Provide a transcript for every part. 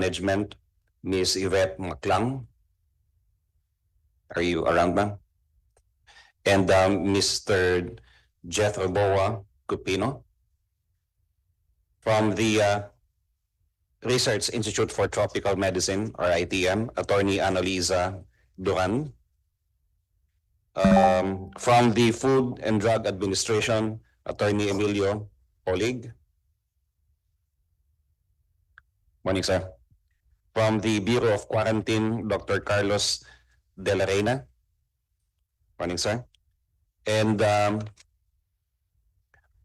Management, Ms. Yvette Maclang. Are you around, ma'am? And Mr. Jeff Oboa Cupino. From the Research Institute for Tropical Medicine, or ITM, Attorney Annalisa Duran. From the Food and Drug Administration, Attorney Emilio Olig. Morning, sir. From the Bureau of Quarantine, Dr. Carlos De La Reina. Morning, sir. And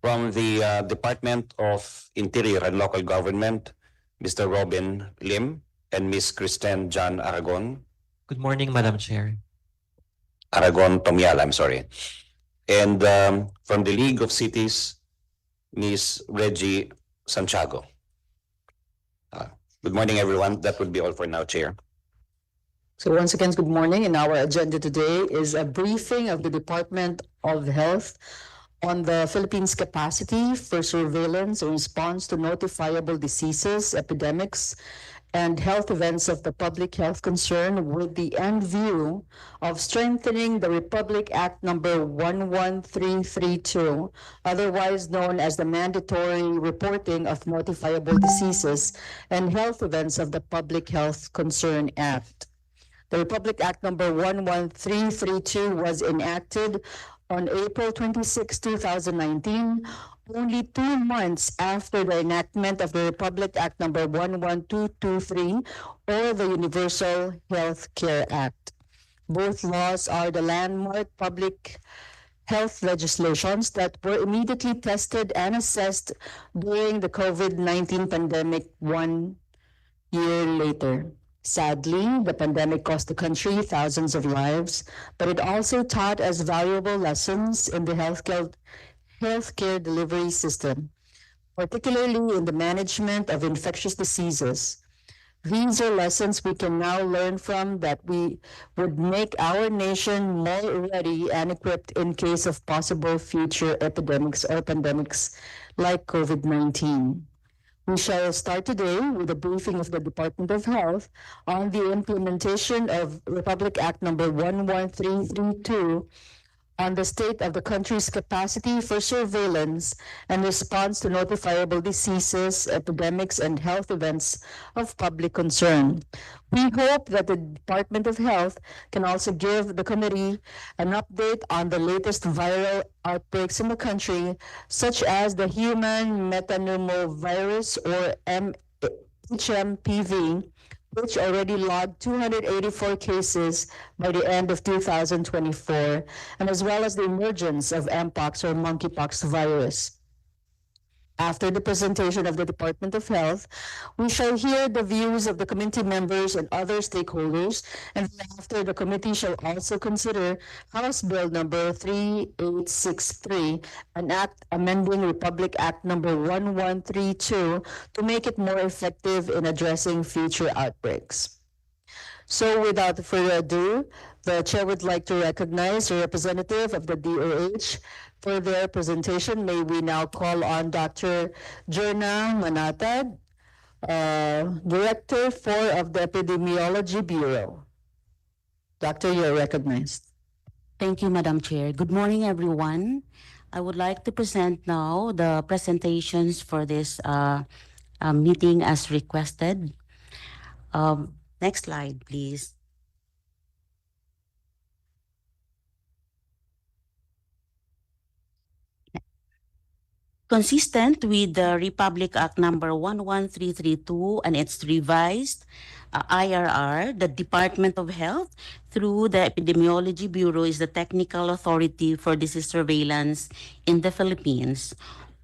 from the Department of Interior and Local Government, Mr. Robin Lim and Ms. Kristen John Aragon. Good morning, Madam Chair. Aragon Tomial, I'm sorry. And from the League of Cities, Ms. Reggie Santiago. Good morning, everyone. That would be all for now, Chair. So once again, good morning. And our agenda today is a briefing of the Department of Health on the Philippines' capacity for surveillance and response to notifiable diseases, epidemics, and health events of the public health concern, with the end view of strengthening the Republic Act number 11332, otherwise known as the Mandatory Reporting of Notifiable Diseases and Health Events of the Public Health Concern Act. The Republic Act number 11332 was enacted on April 26, 2019, only 2 months after the enactment of the Republic Act number 11223, or the Universal Health Care Act. Both laws are the landmark public health legislations that were immediately tested and assessed during the COVID-19 pandemic 1 year later. Sadly, the pandemic cost the country thousands of lives, but it also taught us valuable lessons in the healthcare delivery system, particularly in the management of infectious diseases. These are lessons we can now learn from that we would make our nation more ready and equipped in case of possible future epidemics or pandemics like COVID-19. We shall start today with a briefing of the Department of Health on the implementation of Republic Act number 11332 on the state of the country's capacity for surveillance and response to notifiable diseases, epidemics, and health events of public concern. We hope that the Department of Health can also give the committee an update on the latest viral outbreaks in the country, such as the human metapneumovirus, or HMPV, which already logged 284 cases by the end of 2024, and as well as the emergence of Mpox, or monkeypox virus. After the presentation of the Department of Health, we shall hear the views of the committee members and other stakeholders, and after, the committee shall also consider House Bill number 3863, an act amending Republic Act number 1132 to make it more effective in addressing future outbreaks. So without further ado, the chair would like to recognize a representative of the DOH for their presentation. May we now call on Dr. Jerna Manatad, Director 4 of the Epidemiology Bureau. Doctor, you're recognized. Thank you, Madam Chair. Good morning, everyone. I would like to present now the presentations for this meeting as requested. Next slide, please. Consistent with the Republic Act number 11332 and its revised IRR, the Department of Health, through the Epidemiology Bureau, is the technical authority for disease surveillance in the Philippines.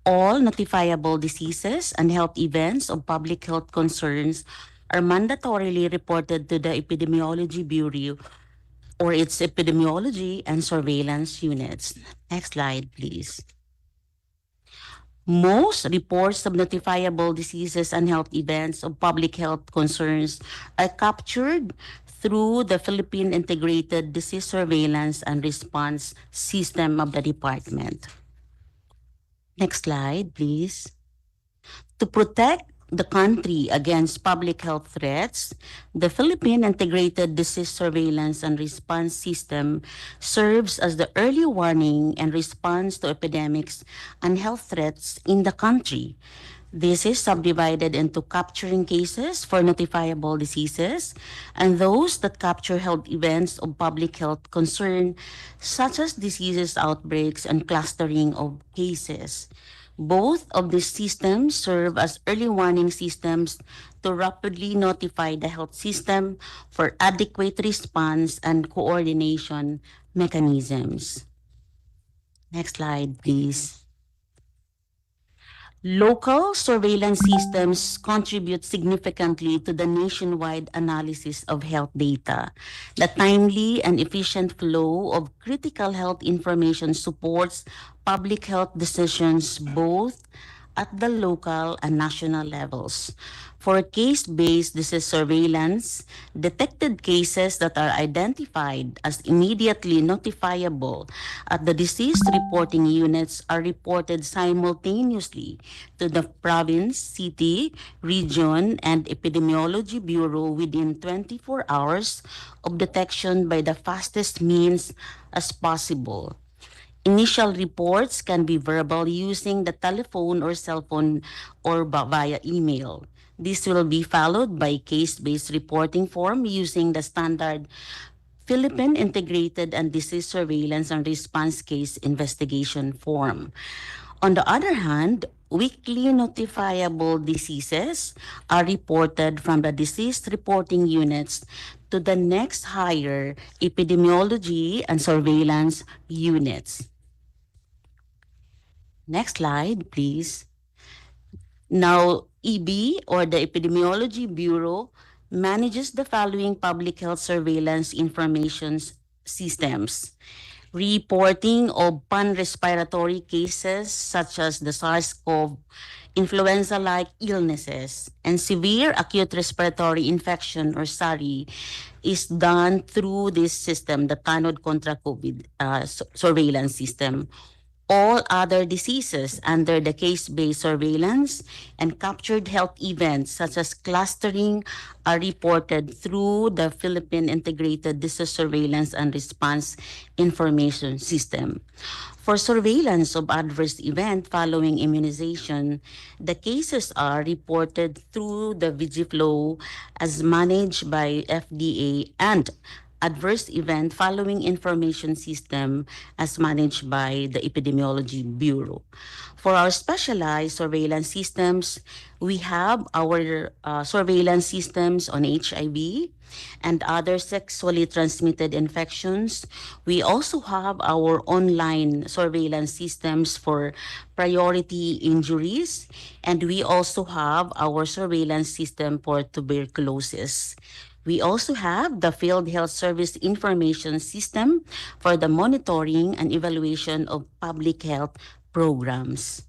All notifiable diseases and health events of public health concerns are mandatorily reported to the Epidemiology Bureau or its epidemiology and surveillance units. Next slide, please. Most reports of notifiable diseases and health events of public health concerns are captured through the Philippine Integrated Disease Surveillance and Response System of the department. Next slide, please. To protect the country against public health threats, the Philippine Integrated Disease Surveillance and Response System serves as the early warning and response to epidemics and health threats in the country. This is subdivided into capturing cases for notifiable diseases and those that capture health events of public health concern, such as diseases outbreaks and clustering of cases. Both of these systems serve as early warning systems to rapidly notify the health system for adequate response and coordination mechanisms. Next slide, please. Local surveillance systems contribute significantly to the nationwide analysis of health data. The timely and efficient flow of critical health information supports public health decisions both at the local and national levels. For case-based disease surveillance, detected cases that are identified as immediately notifiable at the disease reporting units are reported simultaneously to the province, city, region, and epidemiology bureau within 24 hours of detection by the fastest means as possible. Initial reports can be verbal using the telephone or cell phone or via email. This will be followed by case-based reporting form using the standard Philippine Integrated and Disease Surveillance and Response Case Investigation form. On the other hand, weekly notifiable diseases are reported from the disease reporting units to the next higher epidemiology and surveillance units. Next slide, please. Now, EB or the Epidemiology Bureau manages the following public health surveillance information systems. Reporting of pan-respiratory cases such as the SARS-CoV, influenza-like illnesses, and severe acute respiratory infection or SARI is done through this system, the Tanod Contra COVID surveillance system. All other diseases under the case-based surveillance and captured health events such as clustering are reported through the Philippine Integrated Disease Surveillance and Response Information System. For surveillance of adverse event following immunization, the cases are reported through the VigiFlow as managed by FDA and adverse event following information system as managed by the Epidemiology Bureau. For our specialized surveillance systems, we have our surveillance systems on HIV and other sexually transmitted infections. We also have our online surveillance systems for priority injuries, and we also have our surveillance system for tuberculosis. We also have the Field Health Service Information System for the monitoring and evaluation of public health programs.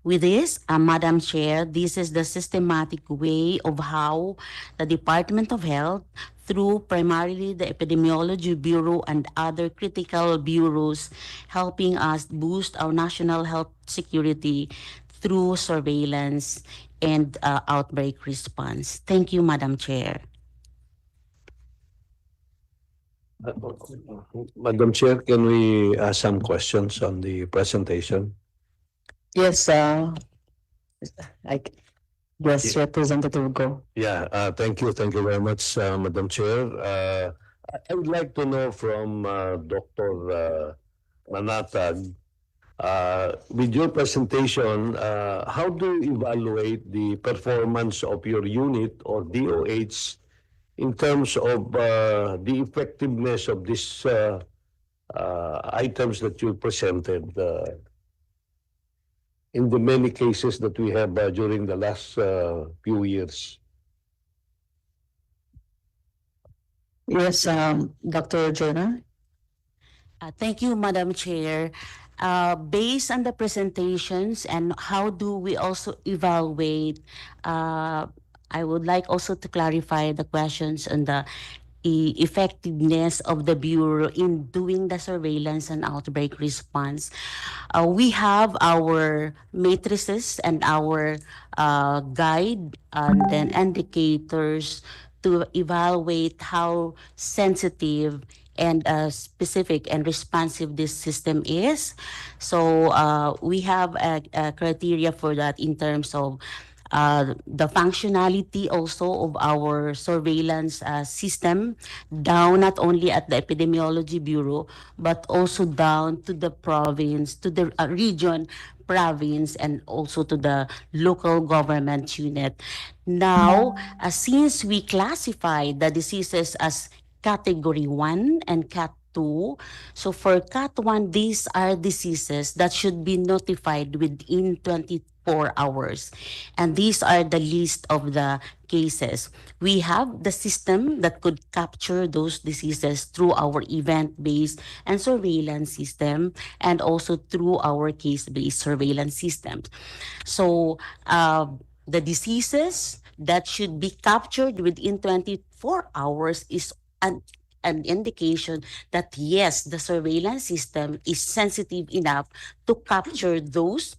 With this, Madam Chair, this is the systematic way of how the Department of Health, through primarily the Epidemiology Bureau and other critical bureaus, helping us boost our national health security through surveillance and outbreak response. Thank you, Madam Chair. Madam Chair, can we ask some questions on the presentation? Yes, I guess Representative Go. Yeah, thank you. Thank you very much, Madam Chair. I would like to know from Dr. Manatag, with your presentation, how do you evaluate the performance of your unit or DOH in terms of the effectiveness of these items that you presented in the many cases that we have during the last few years? Yes, Dr. Jonah. Thank you, Madam Chair. Based on the presentations and how do we also evaluate, I would like also to clarify the questions on the effectiveness of the Bureau in doing the surveillance and outbreak response. We have our matrices and our guide and then indicators to evaluate how sensitive and specific and responsive this system is. So we have a criteria for that in terms of the functionality also of our surveillance system down not only at the Epidemiology Bureau, but also down to the province, to the region, province, and also to the local government unit. Now, since we classify the diseases as category 1 and cat 2, so for cat 1, these are diseases that should be notified within 24 hours. And these are the list of the cases. We have the system that could capture those diseases through our event-based and surveillance system, and also through our case-based surveillance systems. So the diseases that should be captured within 24 hours is an indication that yes, the surveillance system is sensitive enough to capture those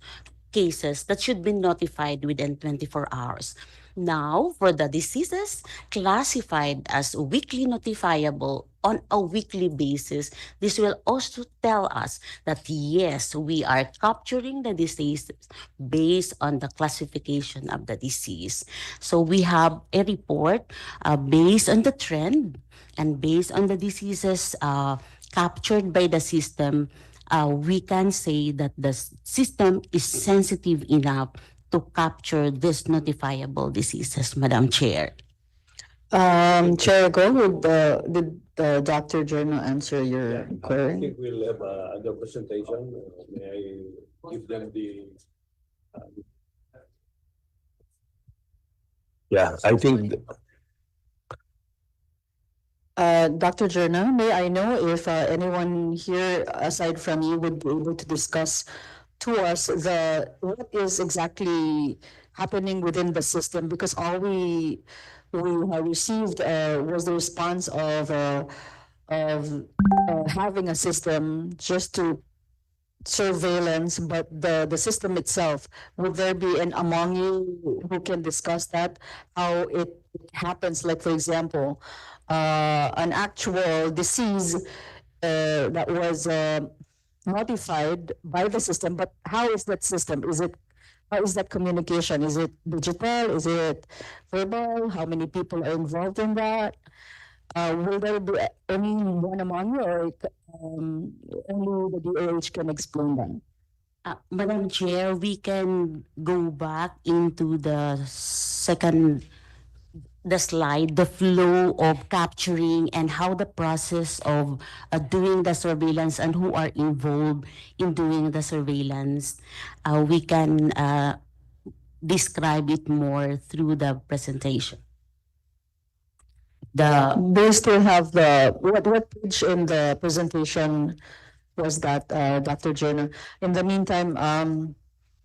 cases that should be notified within 24 hours. Now, for the diseases classified as weekly notifiable on a weekly basis, this will also tell us that yes, we are capturing the diseases based on the classification of the disease. So we have a report based on the trend and based on the diseases captured by the system. We can say that the system is sensitive enough to capture these notifiable diseases, Madam Chair. Chair, did Dr. Journal answer your I query? think we'll have another presentation. May I give them the? Yeah, I think. Dr. Journal, may I know if anyone here aside from you would be able to discuss to us what is exactly happening within the system? Because all we have received was the response of having a system just to surveillance, but the system itself, would there be an among you who can discuss that, how it happens? Like, for example, an actual disease that was notified by the system, but how is that system? How is that communication? Is it digital? Is it verbal? How many people are involved in that? Will there be anyone among you, or only the DOH can explain that? Madam Chair, we can go back into the slide, the flow of capturing and how the process of doing the surveillance and who are involved in doing the surveillance. We can describe it more through the presentation. Do you still have what page in the presentation was that, Dr. Jenner? In the meantime,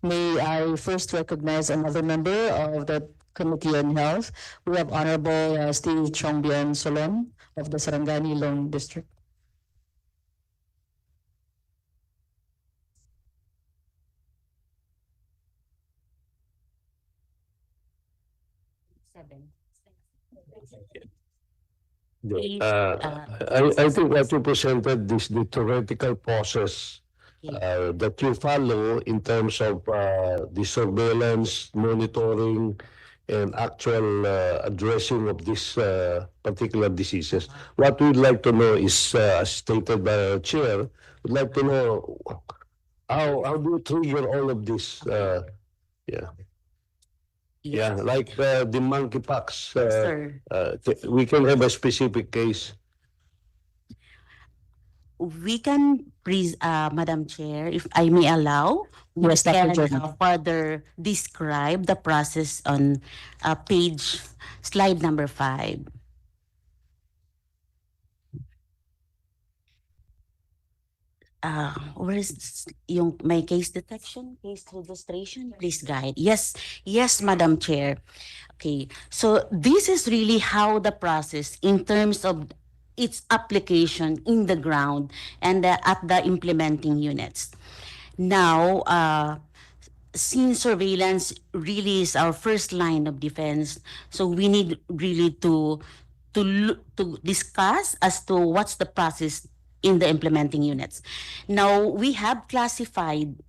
may I first recognize another member of the Committee on Health. We have Honorable Steve Chongbian Solon of the Sarangani Lone District. I think what you presented is the theoretical process that you follow in terms of the surveillance, monitoring, and actual addressing of these particular diseases. What we'd like to know is, as stated by our chair, we'd like to know how do you trigger all of this? Yeah, like the monkeypox. Sir. We can have a specific case. We can, Madam Chair, if I may allow, Yes, we Dr. can Jordan. further describe the process on slide number 5. Where is yung may case detection, case registration? Please guide. Yes, Madam Chair. Okay, so this is really how the process in terms of its application in the ground and at the implementing units. Now, since surveillance really is our first line of defense, so we need really to discuss as to what's the process in the implementing units. Now, we have classified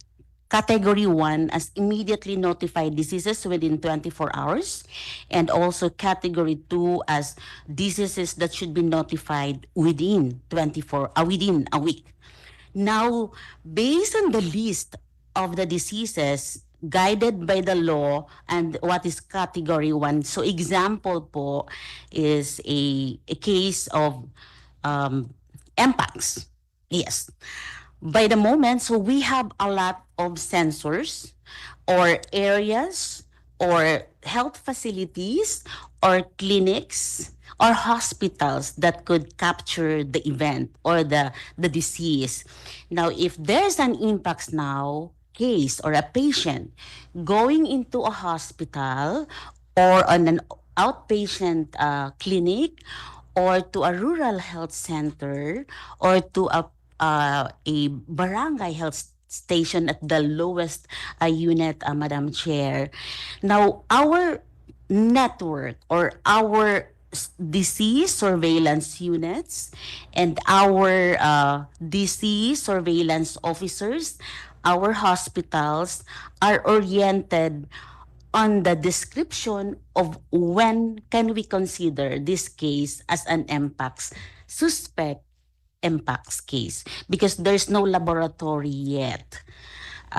Category 1 as immediately notified diseases within 24 hours, and also Category 2 as diseases that should be notified within within a week. Now, based on the list of the diseases guided by the law and what is Category 1, so example po is a case of Mpox. Yes. By the moment, so we have a lot of sensors or areas or health facilities or clinics or hospitals that could capture the event or the disease. Now, if there's an Mpox now case or a patient going into a hospital or on an outpatient clinic or to a rural health center or to a barangay health station at the lowest unit, Madam Chair. Now, our network or our disease surveillance units and our disease surveillance officers, our hospitals are oriented on the description of when can we consider this case as an Mpox suspect Mpox case because there's no laboratory yet.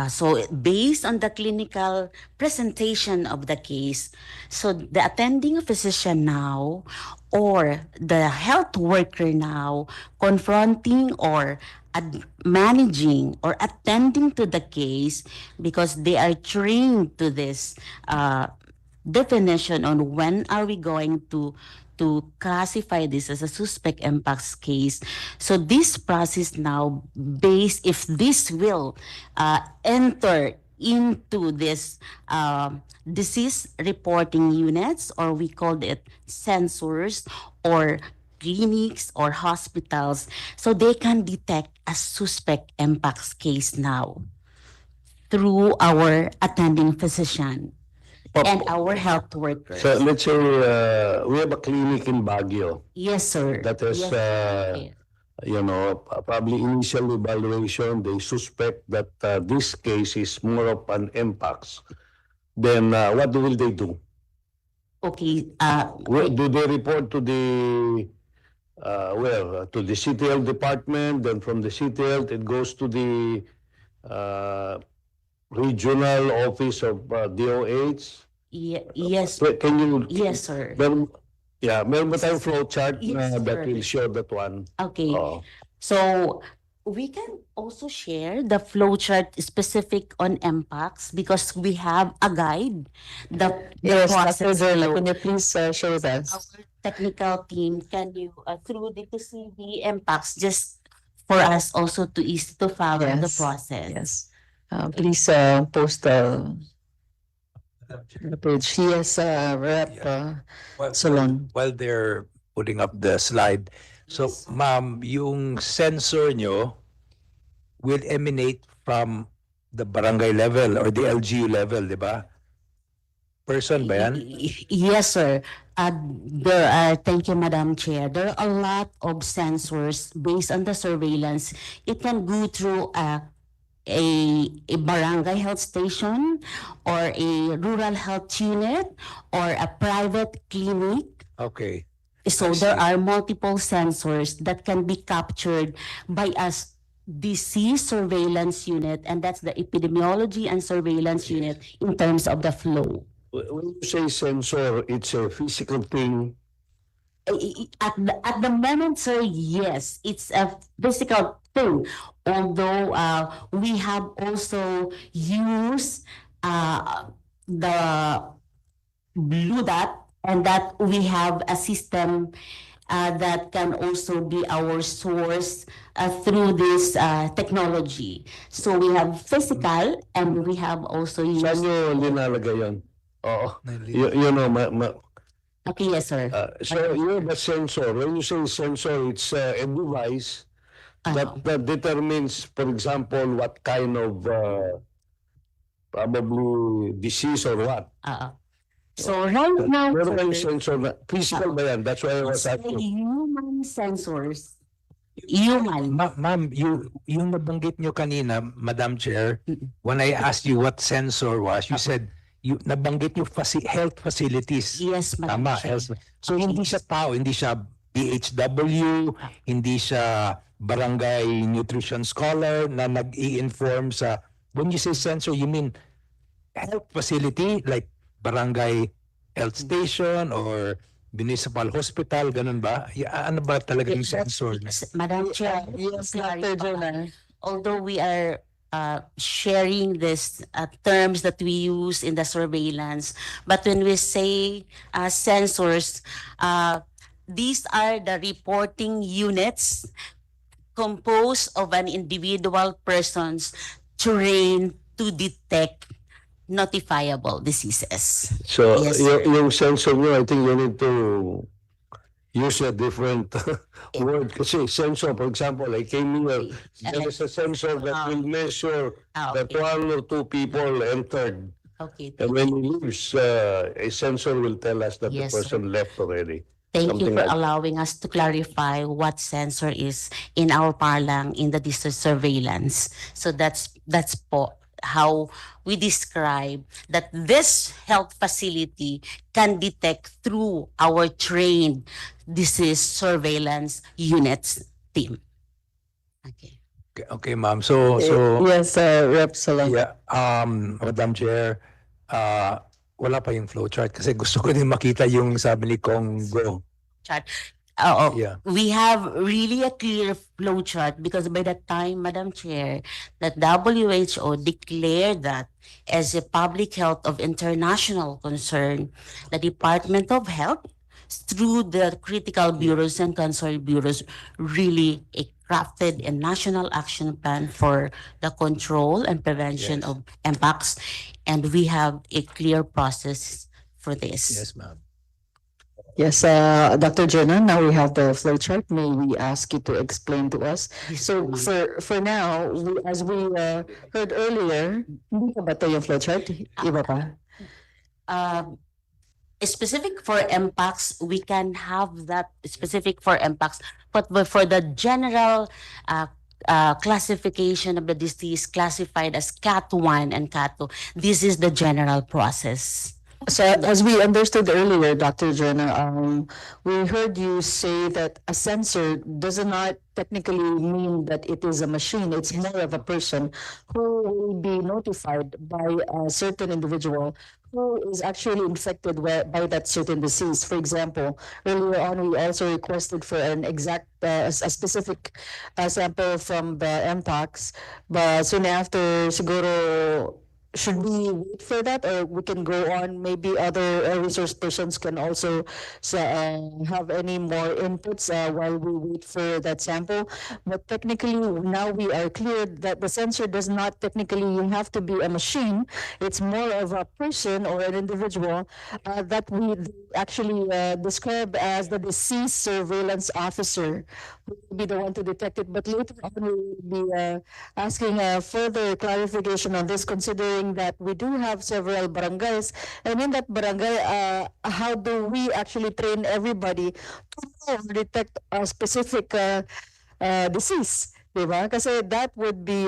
So based on the clinical presentation of the case, so the attending physician now or the health worker now confronting or managing or attending to the case because they are trained to this definition on when are we going to classify this as a suspect Mpox case. So this process now, based if this will enter into this disease reporting units, or we called it sensors, or clinics or hospitals, so they can detect a suspect Mpox case now through our attending physician and our health workers. So let's say we have a clinic in Baguio Yes, sir. that has, Yes. probably initial evaluation, they suspect that this case is more of an Mpox. Then what will they do? Okay. Do they report to the to the City Health Department? Then from the City Health, it goes to the regional office of DOH. Yes. Can you? Yes, sir. Meron ba tayong flow chart Yes, that sir. will show that one? Okay. Oo. So we can also share the flowchart specific on Mpox because we have a guide. The Yes, process Dr. Derla, flow. can you please share with us? Our technical team, can you through the CV Mpox just for us also to easy to follow the Yes. process. Yes. Please post the page. Yes, Rep Solon. While they're putting up the slide, so ma'am, yung sensor nyo will emanate from the barangay level or the LGU level, di ba? Person ba yan? Yes, sir. Thank you, Madam Chair. There are a lot of sensors based on the surveillance. It can go through a barangay health station or a rural health unit or a private clinic. Okay. So I there see. are multiple sensors that can be captured by us disease surveillance unit, and that's the epidemiology and surveillance unit in terms of the flow. When you say sensor, it's a physical thing. At the moment, sir, yes, it's a physical thing. Although we have also used the blue dot, and that we have a system that can also be our source through this technology. So we have physical and we have also Saan used. nyo linalagay yun? Oo. Nalilito. You know, Okay, yes, sir. so you have a sensor. When you say sensor, it's a device that determines, for example, what kind of probably disease or what. So right now, Meron kayong sir, sensor na, physical ba yan? That's why I was it's the asking. human sensors. Human. Ma'am, yung nabanggit nyo kanina, Madam Chair, when I asked you what sensor was, you said, nabanggit nyo health facilities. Yes, Madam Tama, Chair. health. So hindi siya tao, hindi siya BHW, hindi siya barangay nutrition scholar na nag-i-inform sa, when you say sensor, you mean health facility like barangay health station or municipal hospital, ganun ba? Ano ba talaga yung sensor? Madam Chair, Yes, clarify. Dr. Jonah. Although we are sharing this terms that we use in the surveillance, but when we say sensors, these are the reporting units composed of an individual persons trained to detect notifiable diseases. So Yes, sir. yung sensor nyo, I think you need to use a different word. Kasi sensor, for example, I came here, there is a sensor that will measure that Okay. 1 or 2 people entered. Okay. And when he leaves, a sensor will tell us that the Yes, sir. person left already. Thank you Something for like- allowing us to clarify what sensor is in our parlang in the district surveillance. So that's po how we describe that this health facility can detect through our trained disease surveillance units team. Okay. Okay, ma'am. So Yes, Rep. Salong. yeah, Madam Chair, wala pa yung flowchart kasi gusto ko din makita yung sabi ni Kong Go. Chart. Yeah. We have really a clear flow chart because by that time, Madam Chair, that WHO declared that as a public health of international concern, the Department of Health, through the critical bureaus and concerned bureaus, really crafted a national action plan for the control and prevention Yes. of Mpox, and we have a clear process for this. Yes, ma'am. Yes, Dr. Jonah, now we have the flow chart. May we ask you to explain to us? Yes, So ma'am. for now, as we heard earlier, hindi pa ba ito yung flow chart? Iba pa? Specific for Mpox, we can have that specific for Mpox, but for the general classification of the disease classified as CAT1 and CAT2, this is the general process. So as we understood earlier, Dr. Jonah, we heard you say that a sensor does not technically mean that it is a machine. It's more of a person who will be notified by a certain individual who is actually infected by that certain disease. For example, earlier on, we also requested for an exact, a specific sample from the Mpox, but soon after, siguro, should we wait for that, or we can go on? Maybe other resource persons can also have any more inputs while we wait for that sample. But technically, now we are clear that the sensor does not technically have to be a machine. It's more of a person or an individual that we actually describe as the disease surveillance officer, who will be the one to detect it. But later on, we will be asking further clarification on this, considering that we do have several barangays, and in that barangay, how do we actually train everybody to detect a specific disease, diba? Kasi that would be,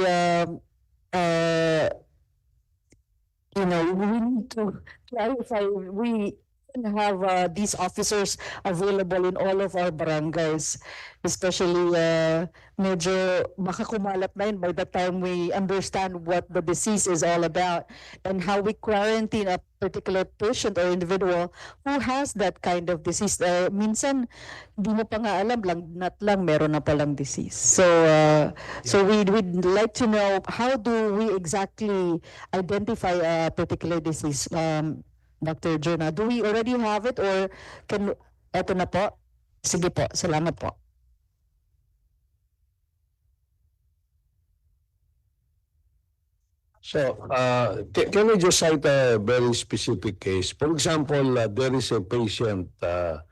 we need to clarify. We can have these officers available in all of our barangays, especially medyo baka kumalat na yun by the time we understand what the disease is all about and how we quarantine a particular patient or individual who has that kind of disease. Minsan, di mo pa nga alam, lang meron na palang disease. So, so we'd like to know, how do we exactly identify a particular disease? Dr. Jonah, do we already have it, or eto na po? Sige po, salamat po. So, can I just cite a very specific case? For example, there is a patient that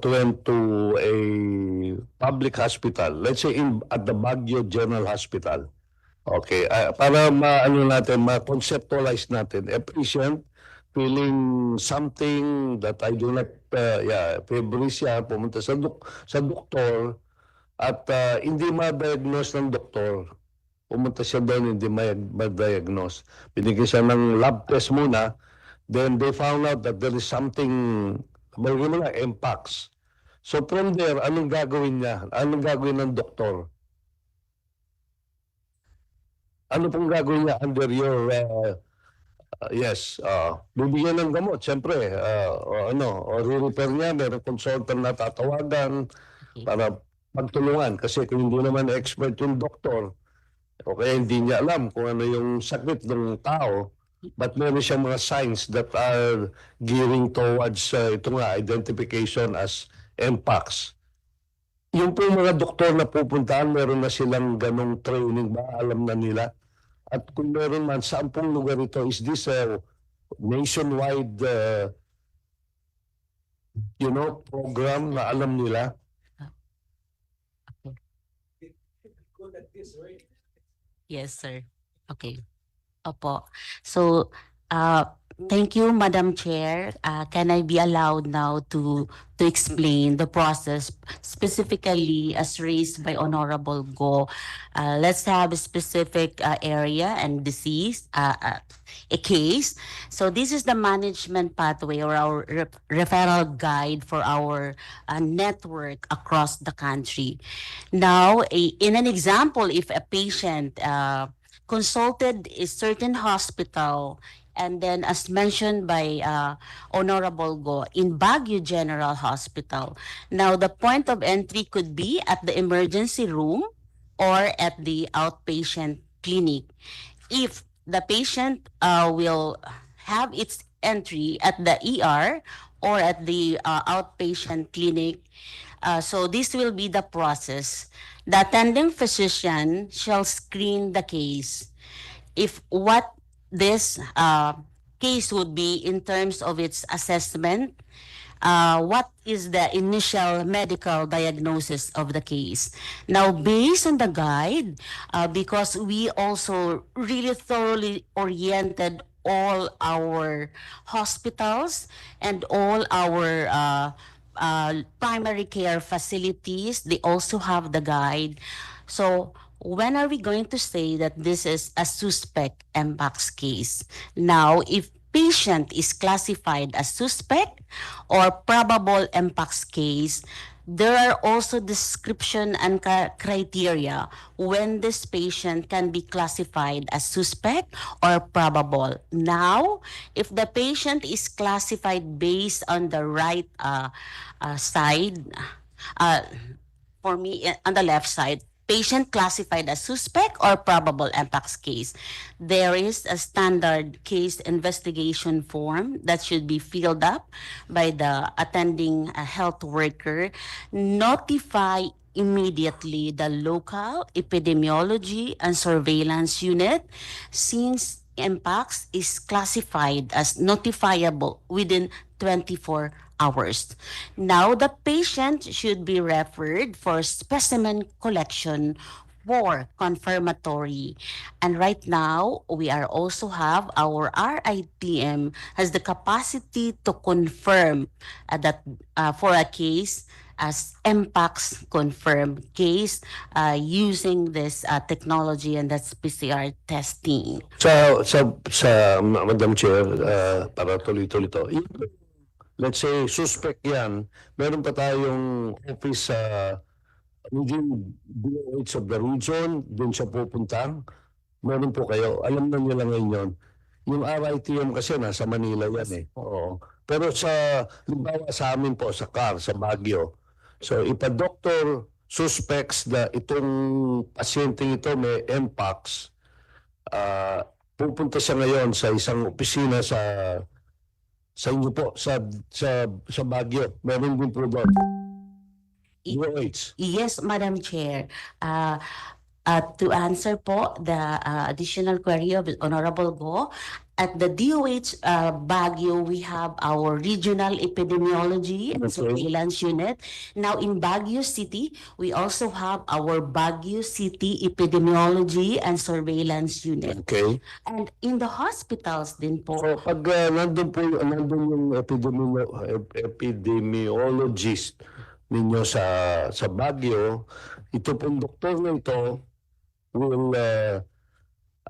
went to a public hospital, let's say at the Baguio General Hospital. Okay, para ma-conceptualize natin, a patient feeling something that I do not, febrile siya, pumunta sa doktor at hindi ma-diagnose ng doktor. Pumunta siya doon, hindi ma-diagnose. Binigyan siya ng lab test muna, then they found out that there is something, bagay mo na, Mpox. So from there, anong gagawin niya? Anong gagawin ng doktor? Ano pong gagawin niya under your, bibigyan ng gamot, siyempre, o re-refer niya, meron consultant na tatawagan para magtulungan. Kasi kung hindi naman expert yung doktor, o kaya hindi niya alam kung ano yung sakit ng tao, but meron siyang mga signs that are gearing towards identification as Mpox. Yung po mga doktor na pupuntahan, meron na silang ganong training ba? Alam na nila? At kung meron man, saan pong lugar ito? Is this a nationwide program na alam nila? Yes, sir. Okay. Opo. So, thank you, Madam Chair. Can I be allowed now to explain the process specifically as raised by Honorable Go? Let's have a specific area and disease, a case. So this is the management pathway or our referral guide for our network across the country. Now, in an example, if a patient consulted a certain hospital, and then as mentioned by Honorable Go, in Baguio General Hospital, now the point of entry could be at the emergency room or at the outpatient clinic. If the patient will have its entry at the ER or at the outpatient clinic, so this will be the process. The attending physician shall screen the case. If what this case would be in terms of its assessment, what is the initial medical diagnosis of the case. Now, based on the guide, because we also really thoroughly oriented all our hospitals and all our primary care facilities, they also have the guide. So, when are we going to say that this is a suspect Mpox case? Now, if patient is classified as suspect or probable Mpox case, there are also description and criteria when this patient can be classified as suspect or probable. Now, if the patient is classified based on the right side, for me, on the left side, patient classified as suspect or probable Mpox case, there is a standard case investigation form that should be filled up by the attending health worker. Notify immediately the local epidemiology and surveillance unit since Mpox is classified as notifiable within 24 hours. Now, the patient should be referred for specimen collection for confirmatory. And right now, we are also have our RITM has the capacity to confirm that for a case as Mpox confirmed case using this technology, and that's PCR testing. Madam Chair, para tuloy-tuloy to. Let's say suspect yan, meron pa tayong office within DOH of the region, dun siya pupunta. Meron po kayo, alam na nila ngayon yun. Yung RITM kasi nasa Manila yan Oo. Pero limbawa sa amin po, sa Baguio. So if a doctor suspects na itong pasyente ito may Mpox, pupunta siya ngayon sa isang opisina sa inyo po, sa Baguio. Meron din po doon. DOH. Yes, Madam Chair. To answer po the additional query of Honorable Go, at the DOH Baguio, we have our regional epidemiology and Okay. surveillance unit. Now in Baguio City, we also have our Baguio City Epidemiology and Surveillance Unit. Okay. And in the hospitals din po, So pag nandun yung epidemiologist ninyo sa Baguio, ito pong doktor na ito will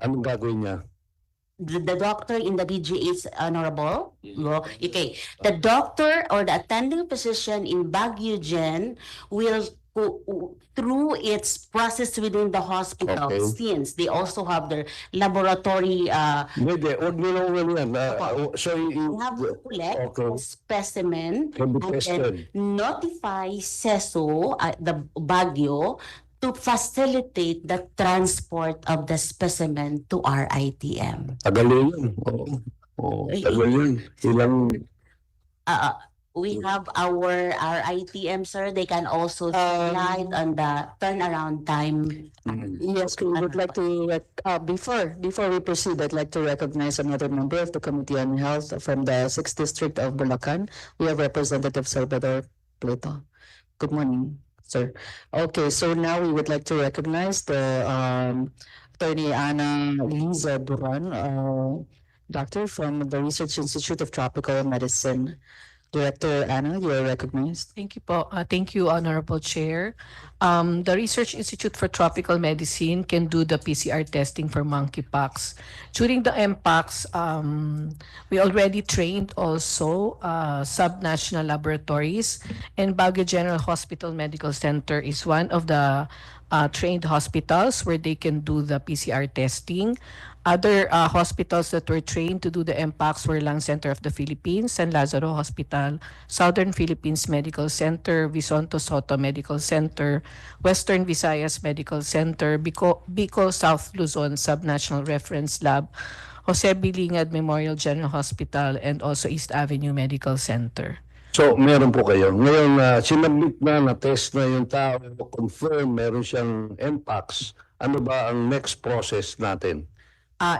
anong gagawin niya? the doctor in the BGA is honorable. Okay. The doctor or the attending physician in Baguio Gen will through its process within the hospital, Okay. since they also have their laboratory Hindi, huwag nyo lang yan. So, you have to collect Okay. a specimen Can be and then tested. notify CESO, the Baguio, to facilitate the transport of the specimen to our ITM. Tagal yun. Oo, tagal yun. Ilang We have our ITM, sir. They can also slide on the turnaround time. Yes, we would like to, before we proceed, I'd like to recognize another member of the Committee on Health from the 6th District of Bulacan. We have Representative Salvador Plato. Good morning, sir. Okay, so now we would like to recognize the Attorney Ana Liza Duran, doctor from the Research Institute of Tropical Medicine. Director Anna, you are recognized. Thank you po. Thank you, Honorable Chair. The Research Institute for Tropical Medicine can do the PCR testing for monkeypox. During the Mpox, we already trained also subnational laboratories, and Baguio General Hospital Medical Center is one of the trained hospitals where they can do the PCR testing. Other hospitals that were trained to do the Mpox were Lung Center of the Philippines, San Lazaro Hospital, Southern Philippines Medical Center, Visonto Soto Medical Center, Western Visayas Medical Center, Bicol South Luzon Subnational Reference Lab, Jose Bilingad Memorial General Hospital, and also East Avenue Medical Center. So, meron po kayo. Ngayon, sinabit na-test na yung tao, confirm meron siyang Mpox. Ano ba ang next process natin?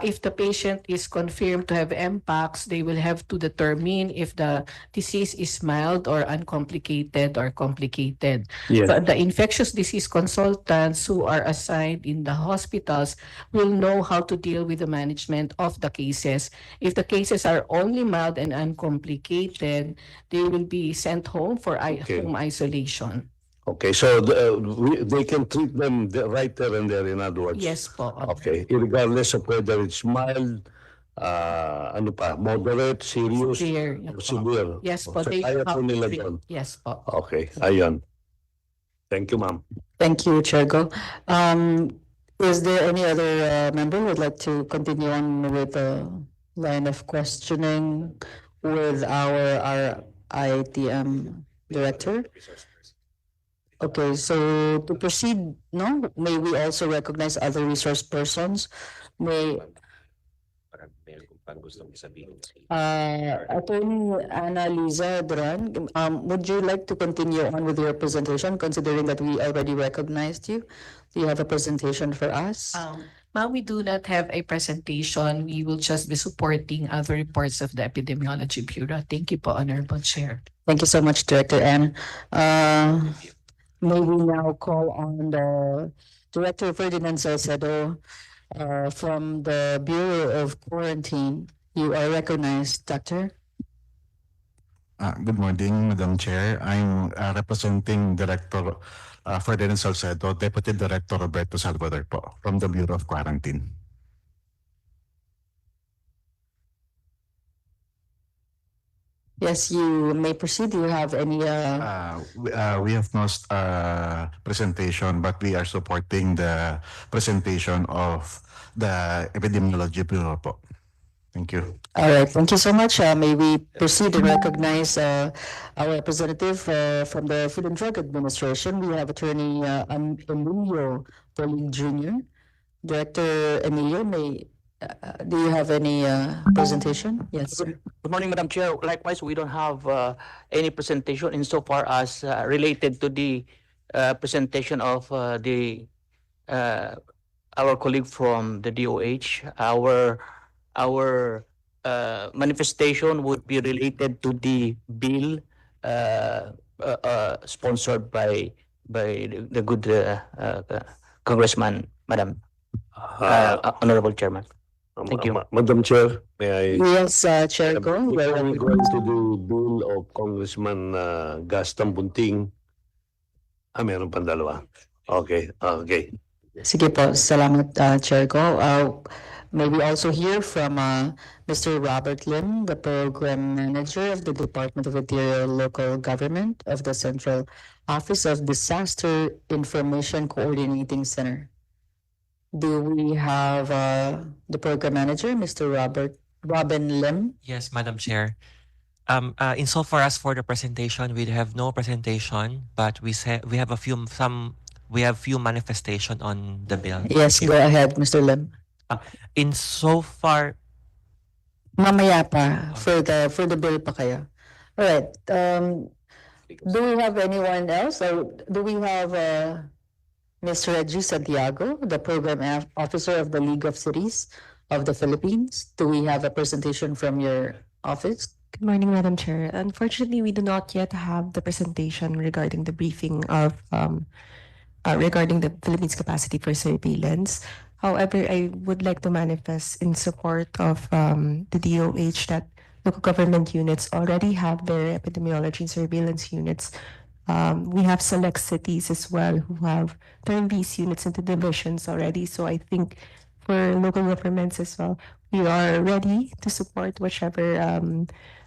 If the patient is confirmed to have Mpox, they will have to determine if the disease is mild or uncomplicated or complicated. Yes. So the infectious disease consultants who are assigned in the hospitals will know how to deal with the management of the cases. If the cases are only mild and uncomplicated, they will be sent home for home isolation. Okay, so they can treat them right there and there, in other words? Yes po. Okay, regardless of whether it's mild, moderate, serious, Severe. or severe. Yes po. So, They kaya po have nila to- doon. Yes po. Okay, ayun. Thank you, ma'am. Thank you, Chair Go. Is there any other member who would like to continue on with the line of questioning with our ITM director? Okay, so to proceed, may we also recognize other resource persons? May Attorney Ana Liza Duran, would you like to continue on with your presentation, considering that we already recognized you? Do you have a presentation for us? Ma'am, we do not have a presentation. We will just be supporting other reports of the Epidemiology Bureau. Thank you po, Honorable Chair. Thank you so much, Director Ann. May we now call on the Director Ferdinand Salcedo from the Bureau of Quarantine. You are recognized, Doctor. Good morning, Madam Chair. I'm representing Director Ferdinand Salcedo, Deputy Director Roberto Salvador po, from the Bureau of Quarantine. Yes, you may proceed. Do you have any? We have no presentation, but we are supporting the presentation of the Epidemiology Bureau po. Thank you. All right, thank you so much. May we proceed and recognize our representative from the Food and Drug Administration. We have Attorney Emilio Pauling Jr. Director Emilio, do you have any presentation? Yes, sir. Good morning, Madam Chair. Likewise, we don't have any presentation insofar as related to the presentation of the our colleague from the DOH, our manifestation would be related to the bill sponsored by the good Congressman, Madam Honorable Chairman. Thank you. Madam Chair, may I? Yes, Chair Go. Before we go into the bill of Congressman Gaston Bunting, meron pang dalawa. Okay, okay. Sige po, salamat, Chair Go. May we also hear from Mr. Robert Lim, the Program Manager of the Department of Interior Local Government of the Central Office of Disaster Information Coordinating Center. Do we have the Program Manager, Mr. Robin Lim? Yes, Madam Chair. Insofar as for the presentation, we have no presentation, but we have few manifestation on the bill. Yes, go ahead, Mr. Lim. Insofar, Mamaya pa, for the bill pa kayo. All right. Do we have anyone else? Or do we have Ms. Reggie Santiago, the Program Officer of the League of Cities of the Philippines? Do we have a presentation from your office? Good morning, Madam Chair. Unfortunately, we do not yet have the presentation regarding the briefing of regarding the Philippines capacity for surveillance. However, I would like to manifest in support of the DOH that local government units already have their epidemiology and surveillance units. We have select cities as well who have turned these units into divisions already. So I think for local governments as well, we are ready to support whichever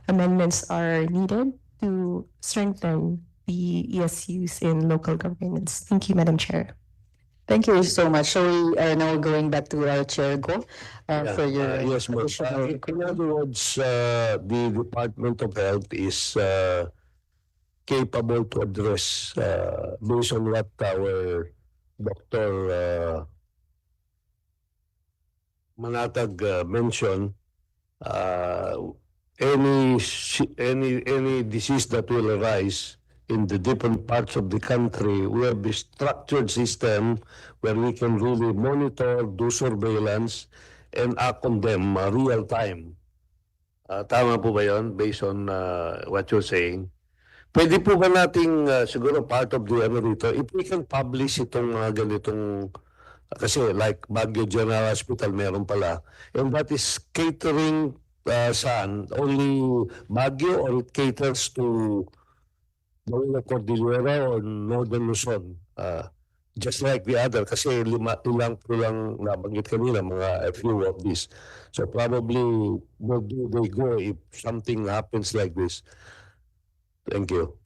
amendments are needed to strengthen the ESUs in local governance. Thank you, Madam Chair. Thank you so much. So we are now going back to our Chair Go for your Yes, ma'am. additional. In other words, the Department of Health is capable to address, based on what our Dr. Manatag mentioned, any disease that will arise in the different parts of the country. We have a structured system where we can really monitor, do surveillance, and act on them real time. Tama po ba yun, based on what you're saying? Pwede po ba nating, siguro part of the dito, if we can publish itong ganitong, kasi like Baguio General Hospital, meron pala, and that is catering saan? Only Baguio, or it caters to the Cordillera or Northern Luzon? Just like the other, kasi ilang nabanggit kanina, mga a few of these. So probably, where do they go if something happens like this? Thank you.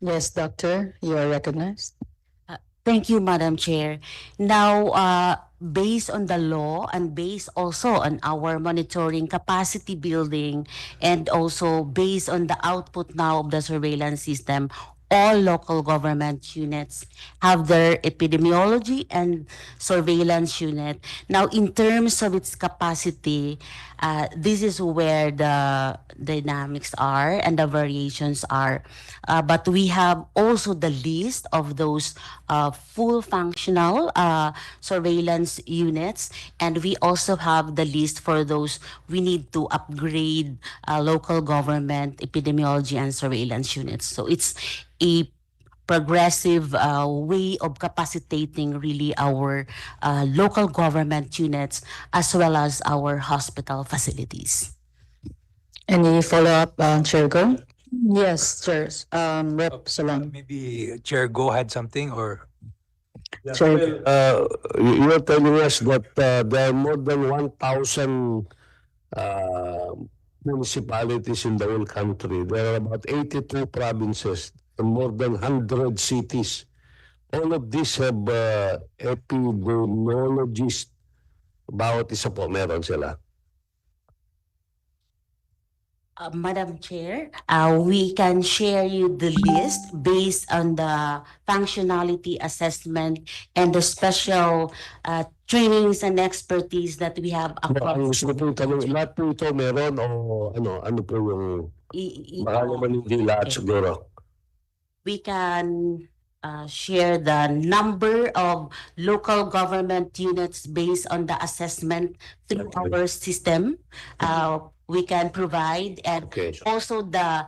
Yes, Doctor, you are recognized. Thank you, Madam Chair. Now, based on the law and based also on our monitoring capacity building and also based on the output now of the surveillance system, all local government units have their epidemiology and surveillance unit. Now, in terms of its capacity, this is where the dynamics are and the variations are. But we have also the list of those full functional surveillance units, and we also have the list for those we need to upgrade local government epidemiology and surveillance units. So it's a progressive way of capacitating really our local government units as well as our hospital facilities. Any follow-up, Chair Go? Yes, Chair. Rep. Salam. Maybe Chair Go had something, or Chair. You're telling us that there are more than 1,000 municipalities in the whole country. There are about 82 provinces and more than 100 cities. All of these have epidemiologists. Bawat isa po, meron sila. Madam Chair, we can share you the list based on the functionality assessment and the special trainings and expertise that we have Ang across. gusto ko tanong, lahat po ito meron o ano po yung, baka naman hindi lahat siguro. We can share the number of local government units based on the assessment through our system. We can provide, and Okay. also the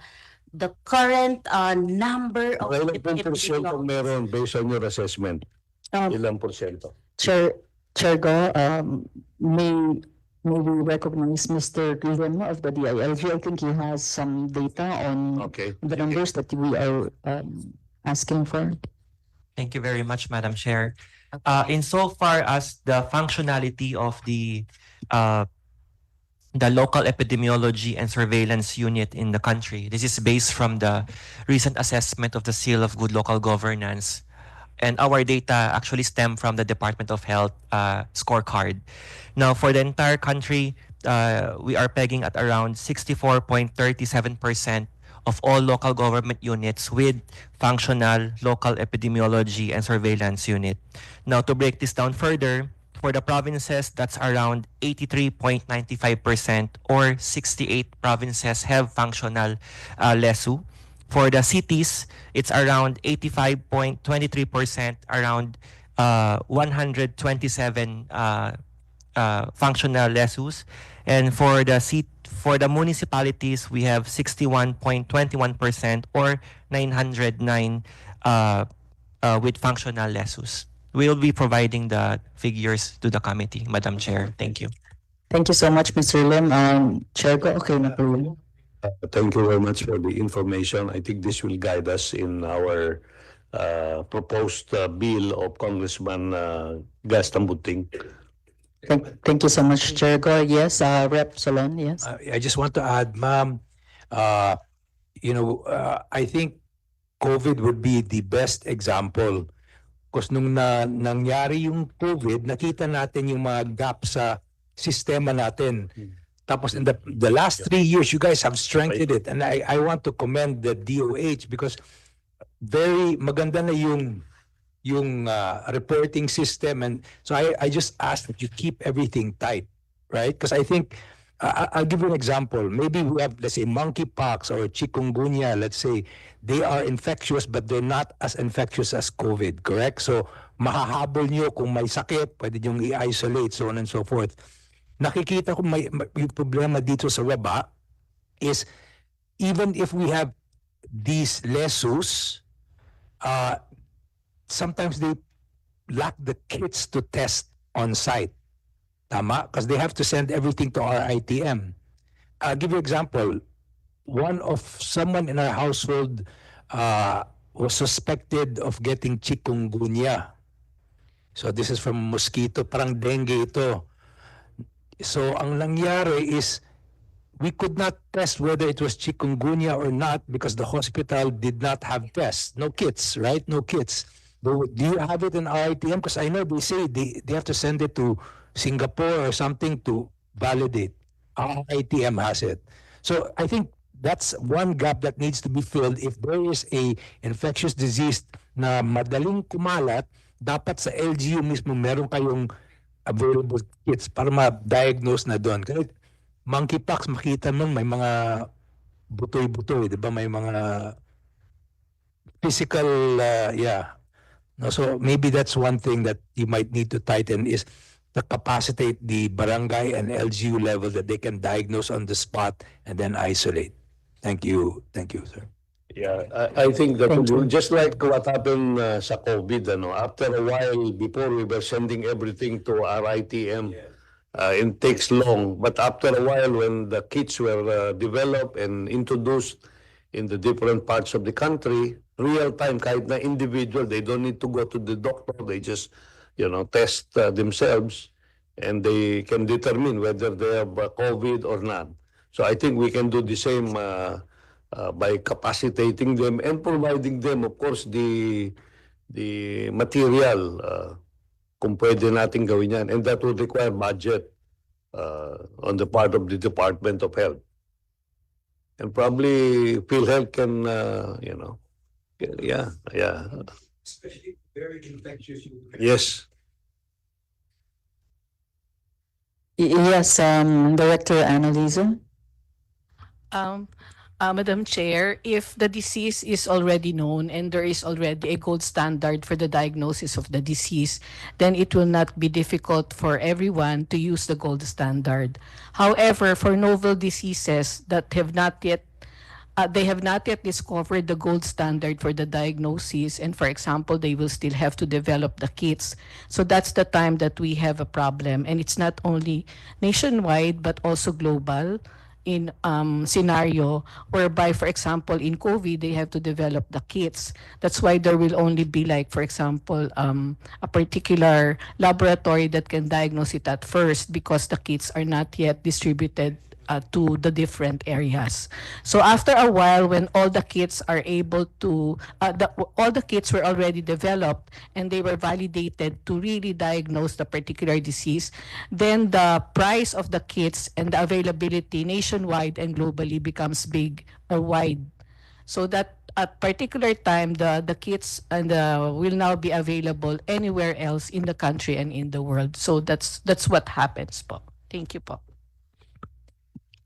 current number of Ilang pong porsyento meron based on your assessment? Um, Ilang porsyento? Chair Go, may we recognize Mr. Guillermo of the DILG? I think he has some data on Okay. the numbers that we are asking for. Thank you very much, Madam Chair. Insofar as the functionality of the local epidemiology and surveillance unit in the country, this is based from the recent assessment of the Seal of Good Local Governance. And our data actually stem from the Department of Health scorecard. Now, for the entire country, we are pegging at around 64.37% of all local government units with functional local epidemiology and surveillance unit. Now, to break this down further, for the provinces, that's around 83.95%, or 68 provinces have functional LESU. For the cities, it's around 85.23%, around 127 functional LESUs. And for the municipalities, we have 61.21%, or 909 with functional LESUs. We'll be providing the figures to the committee, Madam Chair. Thank you. Thank you so much, Mr. Lim. Chair Go, okay na po yun. Thank you very much for the information. I think this will guide us in our proposed bill of Congressman Gaston Bunting. Thank you so much, Chair Go. Yes, Rep. Solon, yes. I just want to add, ma'am, I think COVID would be the best example. Because nung nangyari yung COVID, nakita natin yung mga gap sa sistema natin. Tapos in the last 3 years, you guys have strengthened it. And I want to commend the DOH because very maganda na yung reporting system. And so I just ask that you keep everything tight, right? Because I think, I'll give you an example. Maybe we have, let's say, monkeypox or chikungunya, let's say, they are infectious but they're not as infectious as COVID, correct? So mahahabol nyo kung may sakit, pwede nyo i-isolate, so on and so forth. Nakikita ko may yung problema dito sa WebA is even if we have these LESUs, sometimes they lack the kits to test on site. Tama? Because they have to send everything to our ITM. I'll give you an example. Someone in our household was suspected of getting chikungunya. So this is from mosquito, parang dengue ito. So ang nangyari is we could not test whether it was chikungunya or not because the hospital did not have tests. No kits, right? No kits. Do you have it in RITM? Because I know they say they have to send it to Singapore or something to validate. RITM has it. So I think that's one gap that needs to be filled. If there is a infectious disease na madaling kumalat, dapat sa LGU mismo meron kayong available kits para ma-diagnose na doon. Kasi monkeypox, makita mo may mga butoy-butoy, di ba? May mga physical, No, so maybe that's one thing that you might need to tighten is to capacitate the barangay and LGU level that they can diagnose on the spot and then isolate. Thank you, sir. Yeah, I think that just like what happened sa COVID, after a while, before we were sending everything to our ITM, it takes long. But after a while, when the kits were developed and introduced in the different parts of the country, real time, kahit na individual, they don't need to go to the doctor. They just, test themselves, and they can determine whether they have COVID or not. So I think we can do the same by capacitating them and providing them, of course, the material kung pwede natin gawin yan. And that would require budget on the part of the Department of Health. And probably PhilHealth can, yeah. Especially very infectious. Yes. Yes, Director Annalisa. Madam Chair, if the disease is already known and there is already a gold standard for the diagnosis of the disease, then it will not be difficult for everyone to use the gold standard. However, for novel diseases that have not yet they have not yet discovered the gold standard for the diagnosis, and for example, they will still have to develop the kits. So that's the time that we have a problem, and it's not only nationwide but also global in scenario whereby, for example, in COVID, they have to develop the kits. That's why there will only be, like, for example, a particular laboratory that can diagnose it at first because the kits are not yet distributed to the different areas. So after a while, when all the kits are able to, all the kits were already developed and they were validated to really diagnose the particular disease, then the price of the kits and the availability nationwide and globally becomes big or wide. So that at particular time, the kits and will now be available anywhere else in the country and in the world. So that's what happens po. Thank you po.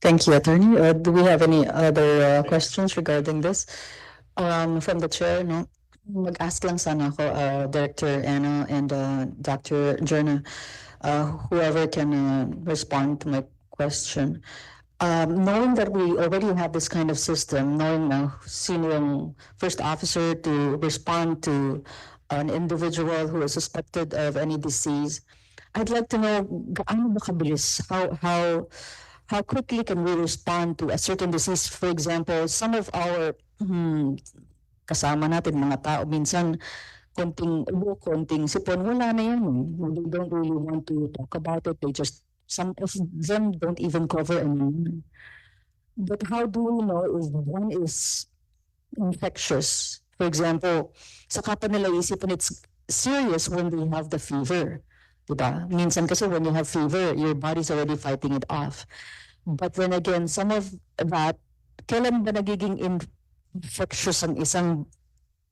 Thank you, Attorney. Do we have any other questions regarding this? From the chair, no? Mag-ask lang sana ako, Director Anna and Dr. Jerna, whoever can respond to my question. Knowing that we already have this kind of system, knowing sino yung first officer to respond to an individual who is suspected of any disease, I'd like to know gaano ba kabilis? How quickly can we respond to a certain disease? For example, some of our kasama natin, mga tao, minsan konting ubo, konting sipon, wala na yan. They don't really want to talk about it. Some of them don't even cover anyone. But how do we know if one is infectious? For example, saka pa nila isipin it's serious when they have the fever. Diba? Minsan kasi when you have fever, your body's already fighting it off. But then again, some of that, kailan ba nagiging infectious ang isang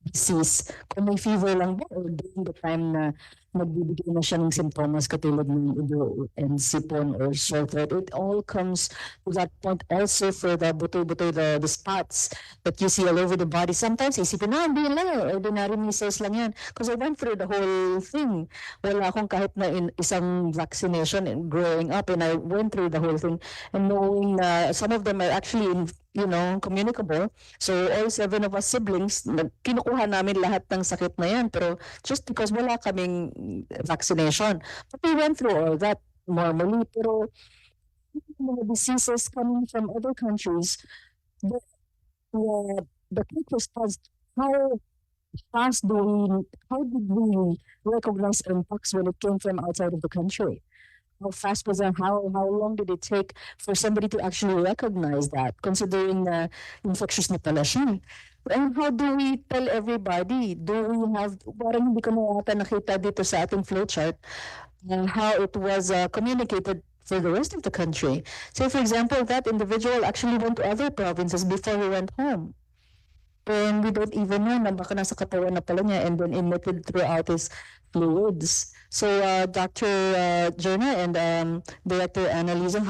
disease? Kung may fever lang ba or during the time na nagbibigay na siya ng symptoms katulad ng ubo and sipon or sore throat, it all comes to that point also for the buto-buto, the spots that you see all over the body. Sometimes isipin na, hindi lang, ordinary measles lang yan. Because I went through the whole thing. Wala akong kahit na isang vaccination and growing up, and I went through the whole thing and knowing na some of them are actually communicable. So all 7 of us siblings, kinukuha namin lahat ng sakit na yan. Pero just because wala kaming vaccination. But we went through all that normally. Pero mga diseases coming from other countries, the quick response, how did we recognize Mpox when it came from outside of the country? How fast was that? How long did it take for somebody to actually recognize that, considering infectious na pala siya? And how do we tell everybody? Do we have, parang hindi ko na yata nakita dito sa ating flowchart, how it was communicated for the rest of the country. So for example, that individual actually went to other provinces before he went home. And we don't even know na baka nasa katawan na pala niya and then emitted throughout his fluids. So Dr. Jerna and Director Annalisa,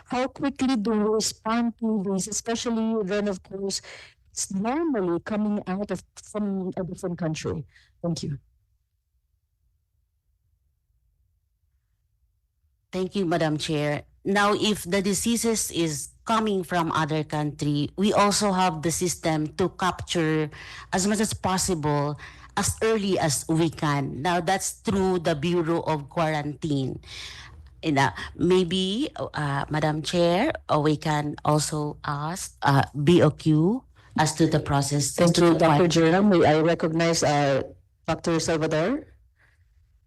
how quickly do we respond to these, especially then of course it's normally coming out from a different country? Thank you. Thank you, Madam Chair. Now, if the diseases is coming from other country, we also have the system to capture as much as possible as early as we can. Now, that's through the Bureau of Quarantine. And maybe, Madam Chair, we can also ask BOQ as to the process. Thank you, Dr. Jerna. May I recognize Dr. Salvador?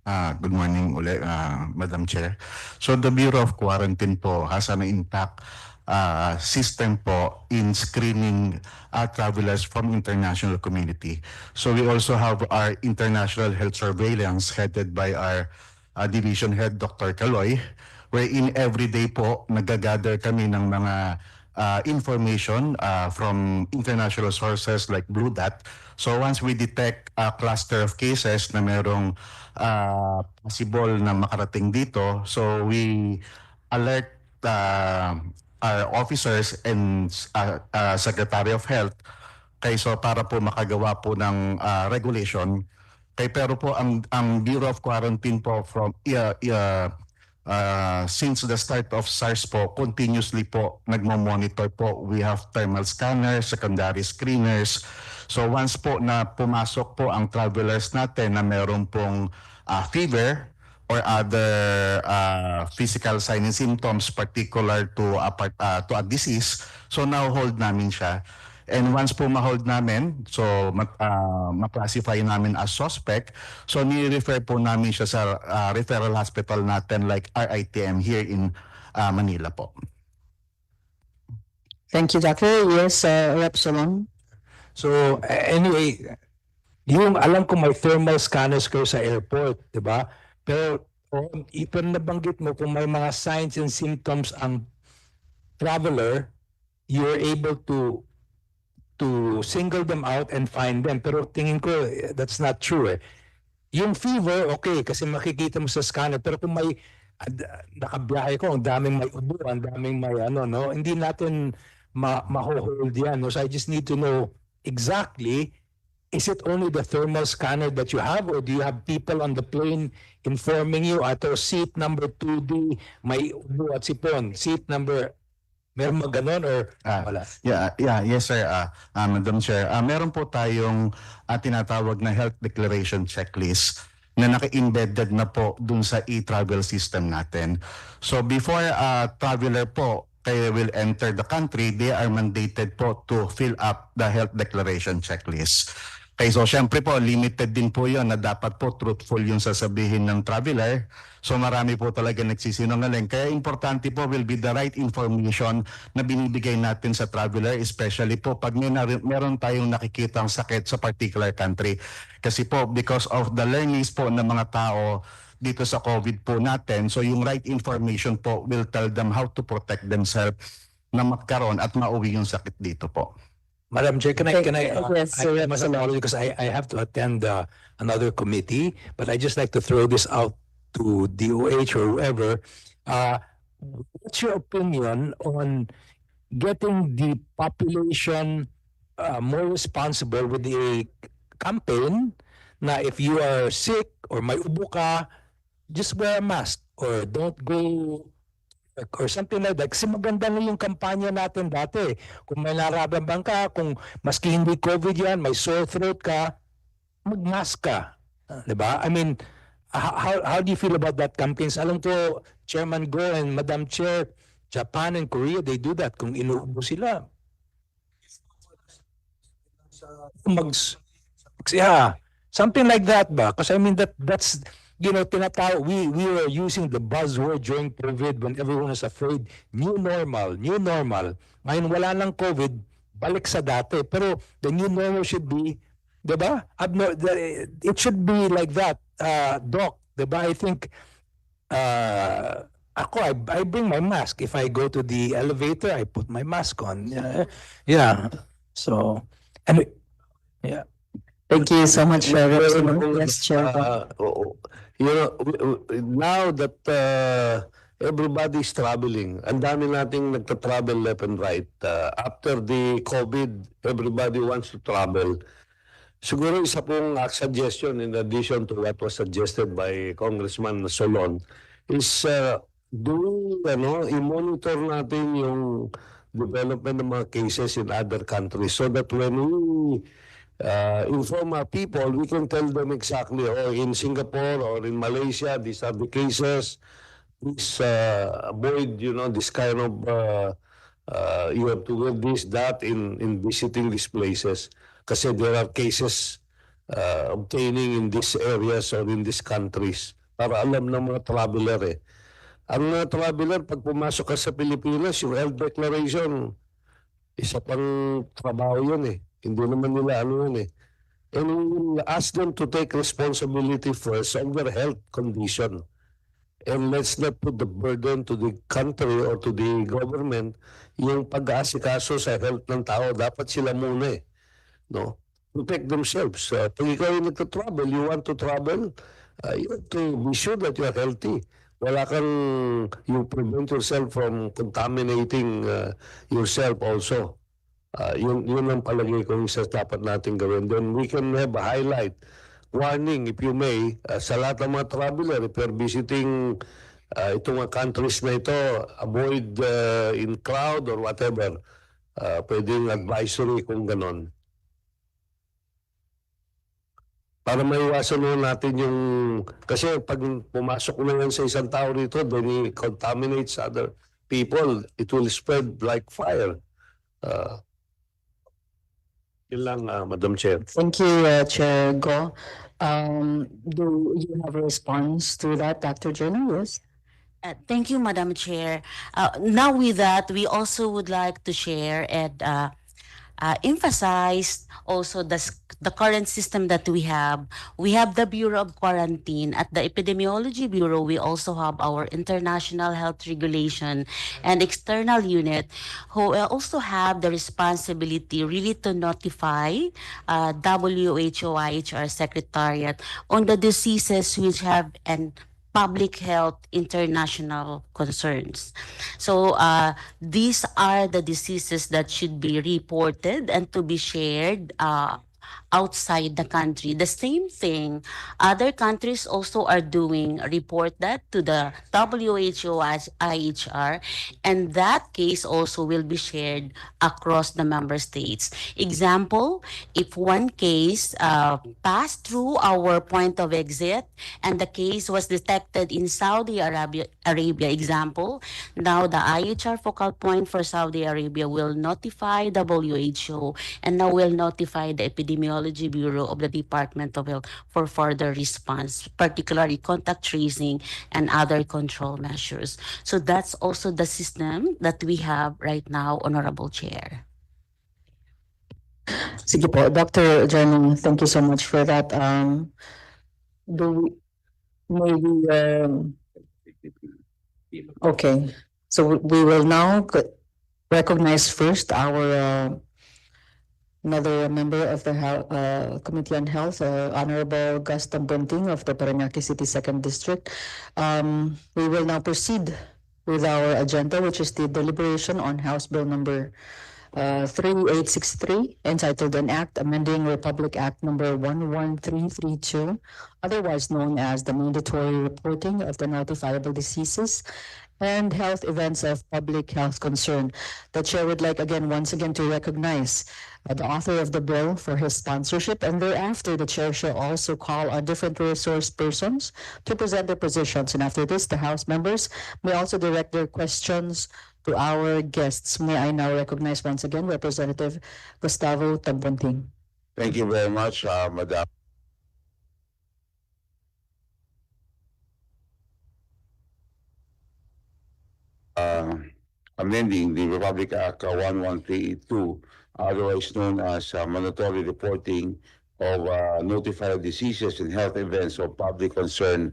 Good morning ulit, Madam Chair. So the Bureau of Quarantine po has an intact system po in screening travelers from international community. So we also have our international health surveillance headed by our division head, Dr. Caloy, wherein every day po nagagather kami ng mga information from international sources like Blue Dot. So once we detect a cluster of cases na merong possible na makarating dito, so we alert our officers and Secretary of Health so para po makagawa po ng regulation. Pero po ang Bureau of Quarantine po from since the start of SARS po, continuously po nagmo-monitor po. We have thermal scanners, secondary screeners. So once po na pumasok po ang travelers natin na meron pong fever or other physical signs and symptoms particular to a disease, so now hold namin siya. And once po ma-hold namin, so ma-classify namin as suspect, so ni-refer po namin siya sa referral hospital natin like RITM here in Manila po. Thank you, Doctor. Yes, Rep. Solon. So anyway, yung alam ko may thermal scanners kayo sa airport, di ba? Pero even nabanggit mo kung may mga signs and symptoms ang traveler, you're able to single them out and find them. Pero tingin ko, that's not true eh. Yung fever, okay, kasi makikita mo sa scanner. Pero kung may nakabiyahe ko, ang daming may ubo, ang daming may no? Hindi natin ma-hold yan. No? So I just need to know exactly, is it only the thermal scanner that you have, or do you have people on the plane informing you, ato seat number 2D, may ubo at sipon, seat number... Meron ba ganon or wala? Yes sir, Madam Chair. Meron po tayong tinatawag na health declaration checklist na naka-embedded na po dun sa e-travel system natin. So before traveler po will enter the country, they are mandated po to fill up the health declaration checklist. So syempre po, limited din po yun na dapat po truthful yung sasabihin ng traveler. So marami po talaga nagsisinungaling. Kaya importante po will be the right information na binibigay natin sa traveler, especially po pag meron tayong nakikitang sakit sa particular country. Kasi po, because of the learnings po ng mga tao dito sa COVID po natin, so yung right information po will tell them how to protect themselves na magkaroon at mauwi yung sakit dito po. Madam Chair, can I Yes, I must apologize because I have to attend another committee, but I just like to throw this out to DOH or whoever. What's your opinion on getting the population more responsible with the campaign na if you are sick or may ubo ka, just wear a mask or don't go or something like that. Kasi maganda na yung kampanya natin dati. Kung may nararamdaman ka, kung maski hindi COVID yan, may sore throat ka, mag-mask ka. Diba? I mean, how do you feel about that campaigns? Alam ko, Chairman Go and Madam Chair, Japan and Korea, they do that. Kung inuubo sila. Something like that ba? Kasi I mean, that's tinatawag, we were using the buzzword during COVID when everyone was afraid, new normal. Ngayon wala nang COVID, balik sa dati. Pero the new normal should be, diba? It should be like that, Doc. Diba? I think, I bring my mask. If I go to the elevator, I put my mask on. Yeah. So, anyway, yeah. Thank you so much, Rep. Solon. Yes, Chair. Now that everybody is traveling, ang dami nating nagta-travel left and right. After the COVID, everybody wants to travel. Siguro isa pong suggestion in addition to what was suggested by Congressman Solon is i-monitor natin yung development ng mga cases in other countries so that when we inform our people, we can tell them exactly, in Singapore or in Malaysia, these are the cases. Please avoid, this kind of, you have to do this, that in visiting these places. Kasi there are cases obtaining in these areas or in these countries. Para alam ng mga traveler eh. Ang mga traveler, pag pumasok ka sa Pilipinas, yung health declaration, isa pang trabaho yun eh. Hindi naman nila yun eh. And we will ask them to take responsibility first on their health condition. And let's not put the burden to the country or to the government. Yung pag-aasikaso sa health ng tao, dapat sila muna eh. No? Protect themselves. Pag ikaw yung nagtatravel, you want to travel, you have to be sure that you are healthy. wala kang, you prevent yourself from contaminating yourself also. Yun ang palagay ko yung sa dapat natin gawin. Then we can have a highlight warning, if you may, sa lahat ng mga traveler, if you're visiting itong mga countries na ito, avoid in crowd or whatever. Pwedeng advisory kung ganon. Para maiwasan mo natin yung, kasi pag pumasok na yan sa isang tao rito, then he contaminates other people, it will spread like fire. Yun lang, Madam Chair. Thank you, Chair Go. Do you have a response to that, Dr. Jenny? Yes. Thank you, Madam Chair. Now with that, we also would like to share and emphasize also the current system that we have. We have the Bureau of Quarantine. At the Epidemiology Bureau, we also have our International Health Regulation and External Unit, who also have the responsibility really to notify WHO IHR Secretariat on the diseases which have an public health international concerns. So these are the diseases that should be reported and to be shared outside the country. The same thing, other countries also are doing, report that to the WHO as IHR, and that case also will be shared across the member states. Example, if one case passed through our point of exit and the case was detected in Saudi Arabia, example, now the IHR focal point for Saudi Arabia will notify WHO and now will notify the Epidemiology Bureau of the Department of Health for further response, particularly contact tracing and other control measures. So that's also the system that we have right now, Honorable Chair. Sige po, Dr. Jenny, thank you so much for that. Okay, so we will now recognize first our another member of the Committee on Health, Honorable Gaston Bunting of the Parañaque City 2nd District. We will now proceed with our agenda, which is the deliberation on House Bill number 3863, entitled An Act Amending Republic Act number 11332, otherwise known as the Mandatory Reporting of the Notifiable Diseases and Health Events of Public Health Concern. The chair would like once again to recognize the author of the bill for his sponsorship, and thereafter the chair shall also call on different resource persons to present their positions. And after this, the House members may also direct their questions to our guests. May I now recognize once again Representative Gustavo Tagbunting. Thank you very much, Madam. Amending the Republic Act 11382, otherwise known as mandatory reporting of notified diseases and health events of public concern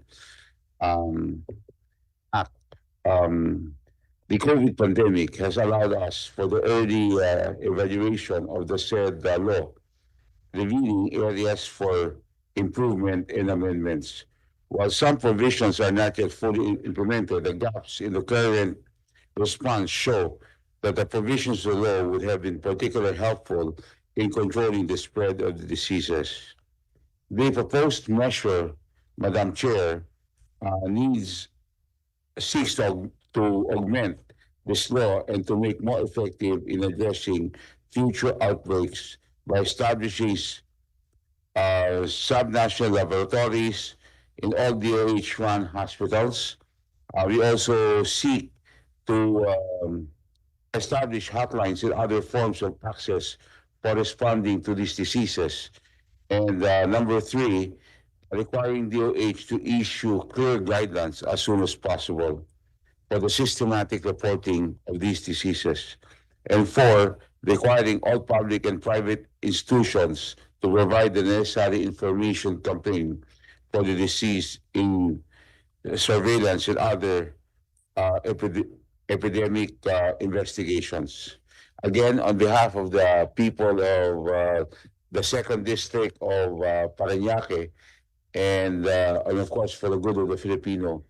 Act. The COVID pandemic has allowed us for the early evaluation of the said law, revealing areas for improvement and amendments. While some provisions are not yet fully implemented, the gaps in the current response show that the provisions of the law would have been particularly helpful in controlling the spread of the diseases. The proposed measure, Madam Chair, seeks to augment this law and to make more effective in addressing future outbreaks by establishing subnational laboratories in all DOH-run hospitals. We also seek to establish hotlines and other forms of access corresponding to these diseases. And number three, requiring DOH to issue clear guidelines as soon as possible for the systematic reporting of these diseases. And four, requiring all public and private institutions to provide the necessary information campaign for the disease in surveillance and other epidemic investigations. Again, on behalf of the people of the 2nd District of Parañaque, and of course for the good of the Filipino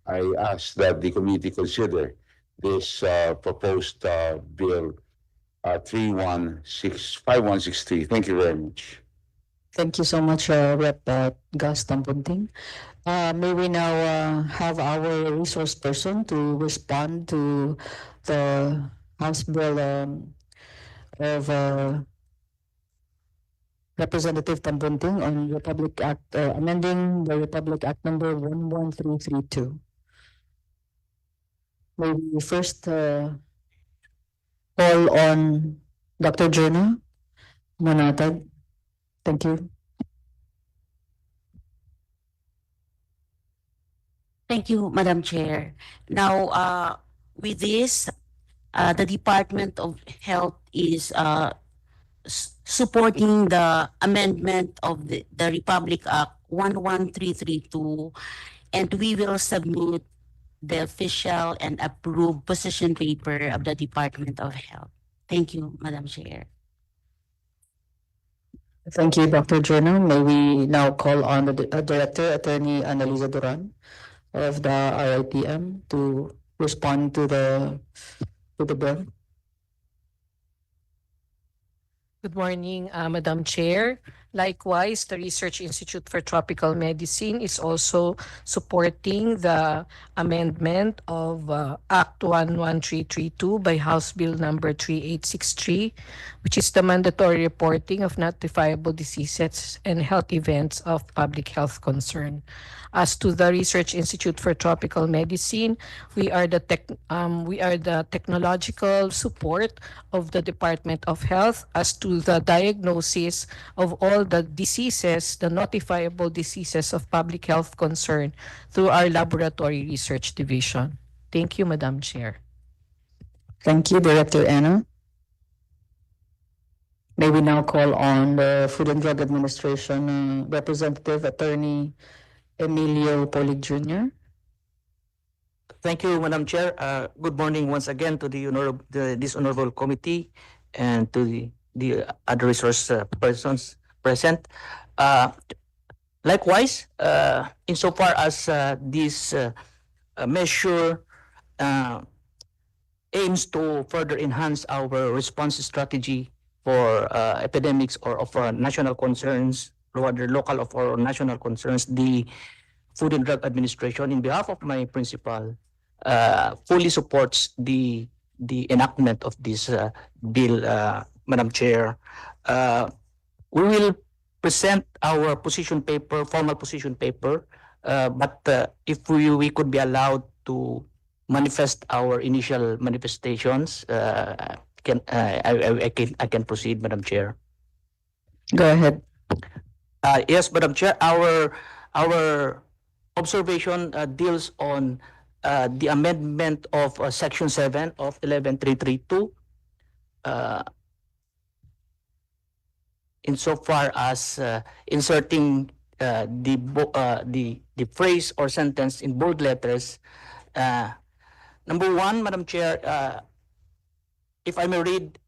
I ask that the committee consider this proposed bill 5163. Thank you very much. Thank you so much, Rep. Gus Tampunting. May we now have our resource person to respond to the House Bill of Representative Tampunting on Republic Act, amending the Republic Act number 11332. May we first call on Dr. Jonah Manatag. Thank you. Thank you, Madam Chair. Now, with this, the Department of Health is supporting the amendment of the Republic Act 11332, and we will submit the official and approved position paper of the Department of Health. Thank you, Madam Chair. Thank you, Dr. Jonah. May we now call on the Director, Attorney Annalisa Duran of the RITM to respond to the bill. Good morning, Madam Chair. Likewise, the Research Institute for Tropical Medicine is also supporting the amendment of Act 11332 by House Bill number 3863, which is the mandatory reporting of notifiable diseases and health events of public health concern. As to the Research Institute for Tropical Medicine, we are the technological support of the Department of Health as to the diagnosis of all the diseases, the notifiable diseases of public health concern through our laboratory research division. Thank you, Madam Chair. Thank you, Director Anna. May we now call on the Food and Drug Administration Representative Attorney Emilio Polig Jr. Thank you, Madam Chair. Good morning once again to this honorable committee and to the other resource persons present. Likewise, insofar as this measure aims to further enhance our response strategy for epidemics or of national concerns, rather local or national concerns, the Food and Drug Administration, in behalf of my principal, fully supports the enactment of this bill, Madam Chair. We will present our position paper, formal position paper, but if we could be allowed to manifest our initial manifestations, I can proceed, Madam Chair. Go ahead. Yes, Madam Chair, our observation deals on the amendment of Section 7 of 11332, insofar as inserting the phrase or sentence in bold letters. Number one, Madam Chair, if I may read,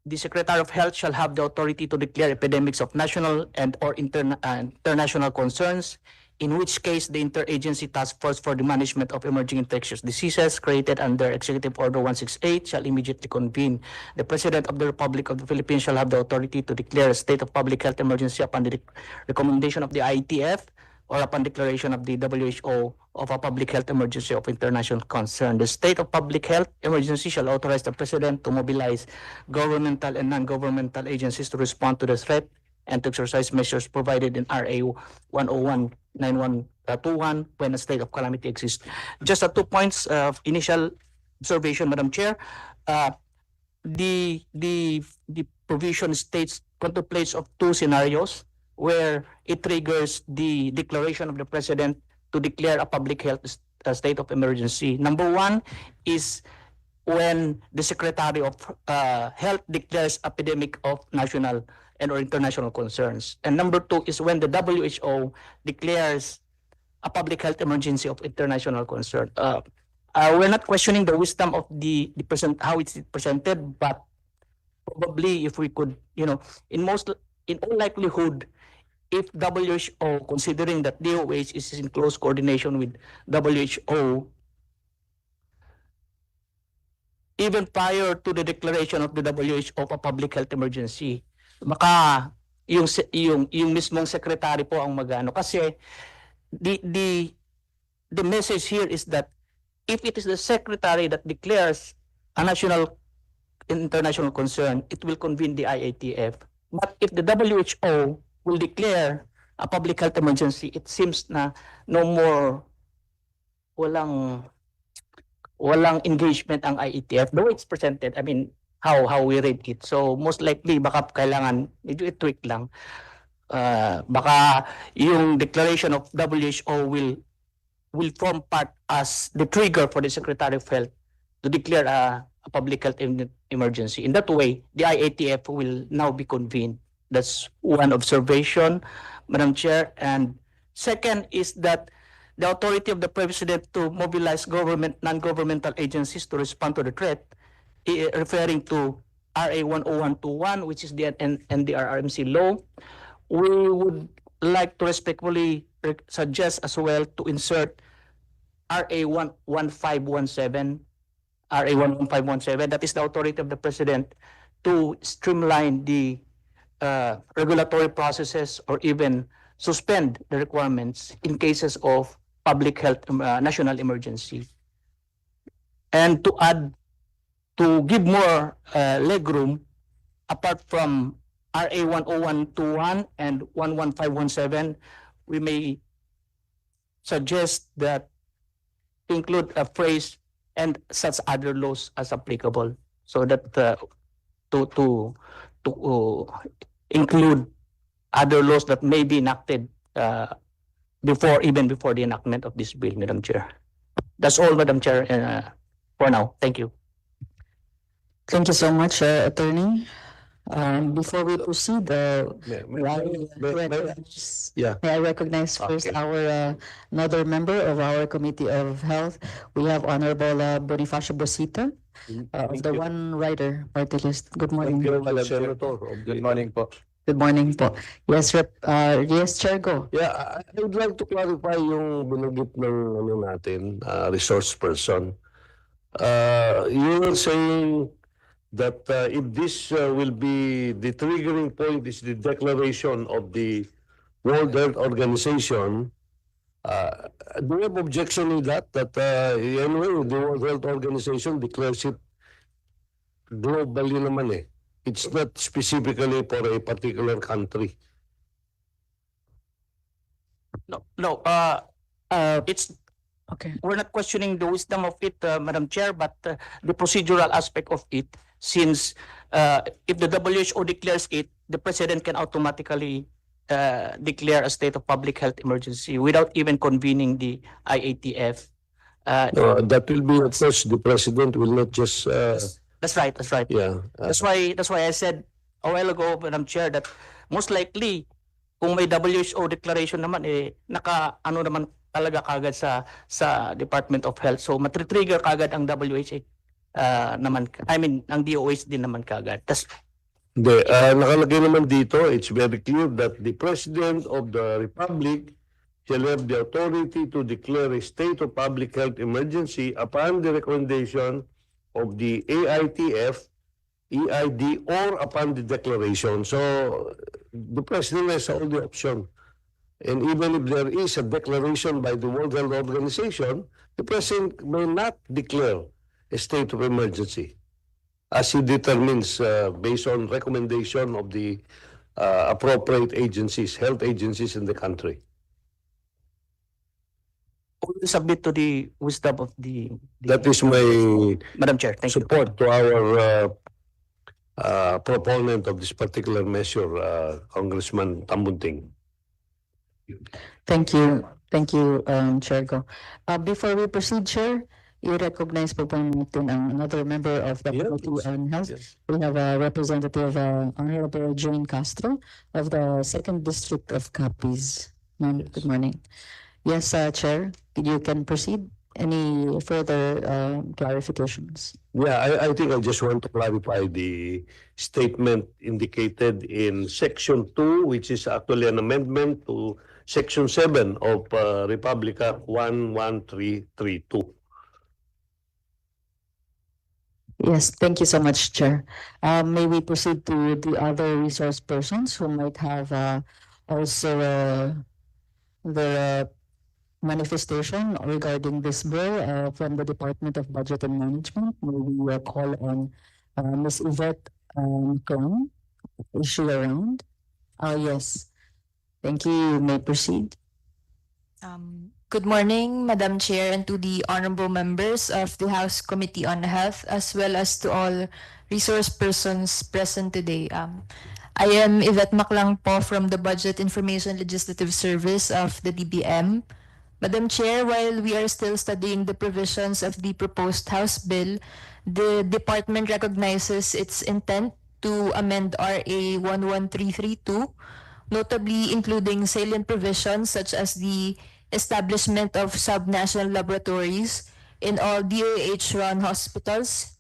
the Secretary of Health shall have the authority to declare epidemics of national and or international concerns, in which case the Interagency Task Force for the Management of Emerging Infectious Diseases, created under Executive Order 168, shall immediately convene. The President of the Republic of the Philippines shall have the authority to declare a state of public health emergency upon the recommendation of the IETF or upon declaration of the WHO of a public health emergency of international concern. The state of public health emergency shall authorize the President to mobilize governmental and non-governmental agencies to respond to the threat and to exercise measures provided in RA 101-9121 when a state of calamity exists. Just 2 points of initial observation, Madam Chair. The provision states, contemplates of 2 scenarios where it triggers the declaration of the President to declare a public health state of emergency. Number 1 is when the Secretary of Health declares epidemic of national and or international concerns. And number 2 is when the WHO declares a public health emergency of international concern. We're not questioning the wisdom of the how it's presented, but probably if we could, in all likelihood, if WHO, considering that DOH is in close coordination with WHO, even prior to the declaration of the WHO of a public health emergency, baka yung mismong secretary po ang magano, kasi the message here is that if it is the secretary that declares a national international concern, it will convene the IATF. But if the WHO will declare a public health emergency, it seems na no more walang engagement ang IATF, though it's presented, I mean, how we read it. So most likely baka kailangan medyo i-tweak lang. Baka yung declaration of WHO will form part as the trigger for the Secretary of Health to declare a public health emergency. In that way, the IATF will now be convened. That's one observation, Madam Chair. And second is that the authority of the President to mobilize government, non-governmental agencies to respond to the threat, referring to RA 10121, which is the NDRRMC law, we would like to respectfully suggest as well to insert RA 1517, RA 11517, that is the authority of the President to streamline the regulatory processes or even suspend the requirements in cases of public health national emergency. And to add, to give more legroom, apart from RA 10121 and 11517, we may suggest that to include a phrase and such other laws as applicable, so that to include other laws that may be enacted even before the enactment of this bill, Madam Chair. That's all, Madam Chair, for now. Thank you. Thank you so much, Attorney. Before we proceed, may I recognize first our another member of our Committee of Health. We have Honorable Bonifacio Bosita of the One Rider Party List. Good morning. Good morning po. Good morning po. Yes, yes, Chair, go. Yeah, I would like to clarify yung binanggit ng natin, resource person. You were saying that if this will be the triggering point is the declaration of the World Health Organization, do you have objection in that? That anyway, the World Health Organization declares it globally naman eh. It's not specifically for a particular country. No, it's okay. We're not questioning the wisdom of it, Madam Chair, but the procedural aspect of it, since if the WHO declares it, the President can automatically declare a state of public health emergency without even convening the IATF. That will be, of course, the President will not just... That's right. Yeah. That's why I said a while ago, Madam Chair, that most likely, kung may WHO declaration naman, naka-ano naman talaga kagad sa Department of Health. So, matritrigger kagad ang WHO naman. I mean, ang DOH din naman kagad. Nakalagay naman dito, it's very clear that the President of the Republic shall have the authority to declare a state of public health emergency upon the recommendation of the AITF, EID, or upon the declaration. So, the President has all the option. And even if there is a declaration by the World Health Organization, the President may not declare a state of emergency, as he determines based on recommendation of the appropriate agencies, health agencies in the country. We submit to the wisdom of the That is my Madam Chair. Thank support to our proponent of this particular measure, Congressman Tambunting. Thank you, Chair Go. Before we proceed, Chair, i-recognize po natin another member of the Committee on Health. Yes. We have a representative, Honorable Jane Castro of the 2nd District of Capiz. Good morning. Yes, Chair, you can proceed. any further clarifications? Yeah, I think I just want to clarify the statement indicated in section 2, which is actually an amendment to section 7 of Republic Act 11332. Yes, thank you so much, Chair. May we proceed to the other resource persons who might have also the manifestation regarding this bill from the Department of Budget and Management. May we call on Ms. Yvette Kong. Is she around? Yes. Thank you. You may proceed. Good morning, Madam Chair, and to the honorable members of the House Committee on Health, as well as to all resource persons present today. I am Yvette Maclang po from the Budget Information Legislative Service of the DBM. Madam Chair, while we are still studying the provisions of the proposed House bill, the department recognizes its intent to amend RA 11332, notably including salient provisions such as the establishment of subnational laboratories in all DOH-run hospitals,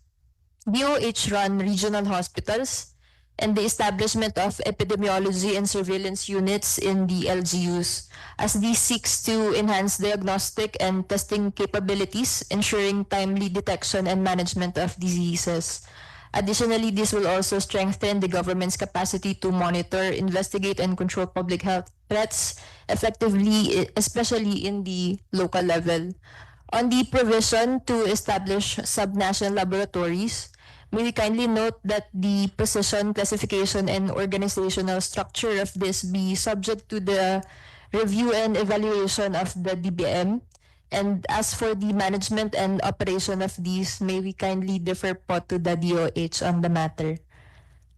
DOH-run regional hospitals, and the establishment of epidemiology and surveillance units in the LGUs, as this seeks to enhance diagnostic and testing capabilities, ensuring timely detection and management of diseases. Additionally, this will also strengthen the government's capacity to monitor, investigate, and control public health threats effectively, especially in the local level. On the provision to establish subnational laboratories, may we kindly note that the position, classification, and organizational structure of this be subject to the review and evaluation of the DBM. And as for the management and operation of these, may we kindly defer po to the DOH on the matter.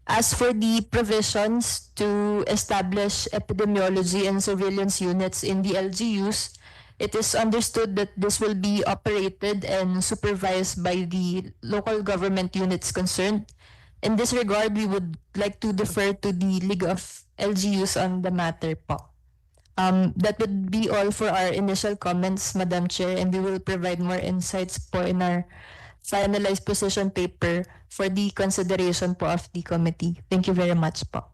As for the provisions to establish epidemiology and surveillance units in the LGUs, it is understood that this will be operated and supervised by the local government units concerned. In this regard, we would like to defer to the League of LGUs on the matter po. That would be all for our initial comments, Madam Chair, and we will provide more insights po in our finalized position paper for the consideration po of the committee. Thank you very much po.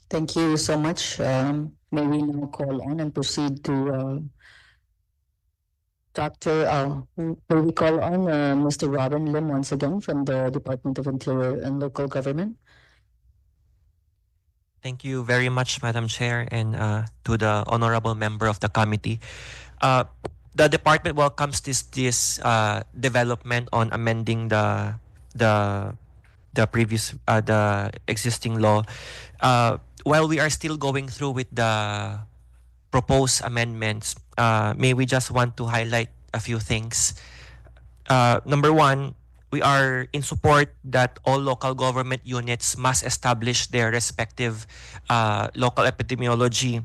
Thank you so much. May we now call on and proceed to may we call on Mr. Robin Lim once again from the Department of Interior and Local Government. Thank you very much, Madam Chair, and to the honorable member of the committee. The department welcomes this development on amending the previous the existing law. While we are still going through with the proposed amendments, may we just want to highlight a few things. Number one, we are in support that all local government units must establish their respective local epidemiology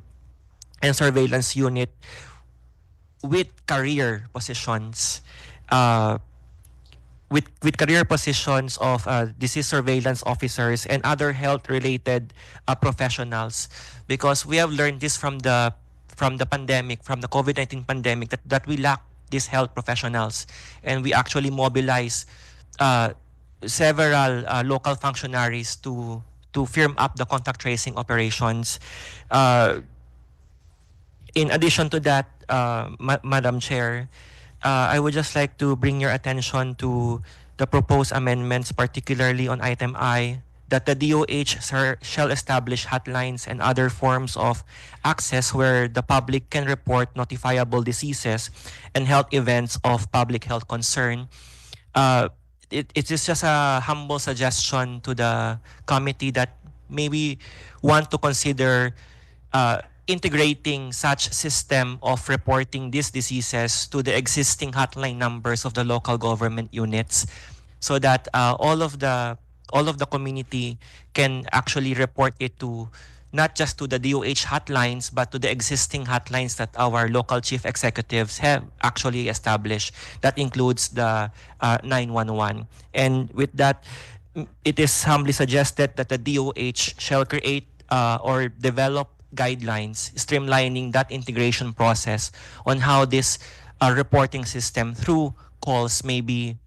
and surveillance unit with career positions, with career positions of disease surveillance officers and other health-related professionals, because we have learned this from the pandemic, from the COVID-19 pandemic, that we lack these health professionals, and we actually mobilize several local functionaries to firm up the contact tracing operations. In addition to that, Madam Chair, I would just like to bring your attention to the proposed amendments, particularly on item I, that the DOH shall establish hotlines and other forms of access where the public can report notifiable diseases and health events of public health concern. It is just a humble suggestion to the committee that maybe want to consider integrating such system of reporting these diseases to the existing hotline numbers of the local government units, so that all of the community can actually report it to not just to the DOH hotlines, but to the existing hotlines that our local chief executives have actually established. That includes the 911. And with that, it is humbly suggested that the DOH shall create or develop guidelines streamlining that integration process on how this reporting system through calls may be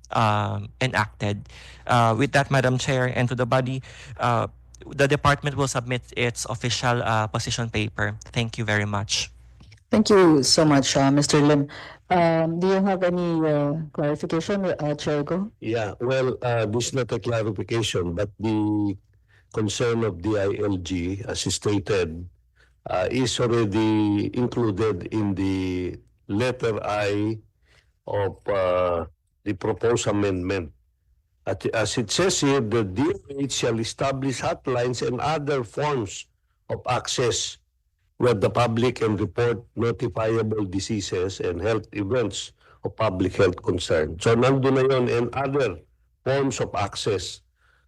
enacted. With that, Madam Chair, and to the body, the department will submit its official position paper. Thank you very much. Thank you so much, Mr. Lim. Do you have any clarification, Chair Go? Yeah, well, this is not a clarification, but the concern of DILG, as stated, is already included in the letter I of the proposed amendment. As it says here, the DOH shall establish hotlines and other forms of access where the public can report notifiable diseases and health events of public health concern. So nandun na yun, and other forms of access.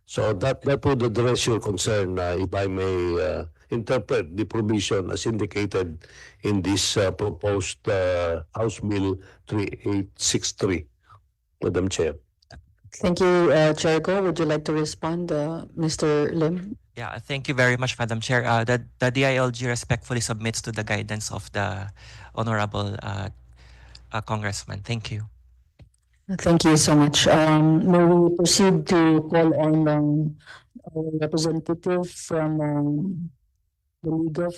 So that would address your concern, if I may interpret the provision as indicated in this proposed House Bill 3863, Madam Chair. Thank you, Chair Go. Would you like to respond, Mr. Lim? Yeah, thank you very much, Madam Chair. The DILG respectfully submits to the guidance of the Honorable Congressman. Thank you. Thank you so much. May we proceed to call on our representative from the League of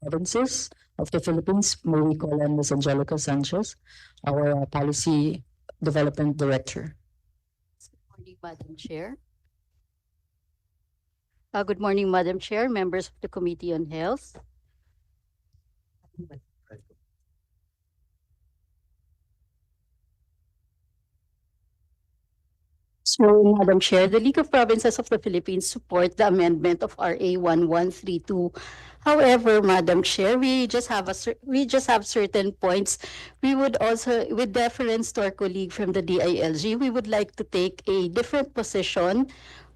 Provinces of the Philippines. May we call on Ms. Angelica Sanchez, our Policy Development Director. Good morning, Madam Chair. Good morning, Madam Chair, members of the Committee on Health. So, Madam Chair, the League of Provinces of the Philippines support the amendment of RA 1132. However, Madam Chair, we just have certain points. We would also, with deference to our colleague from the DILG, we would like to take a different position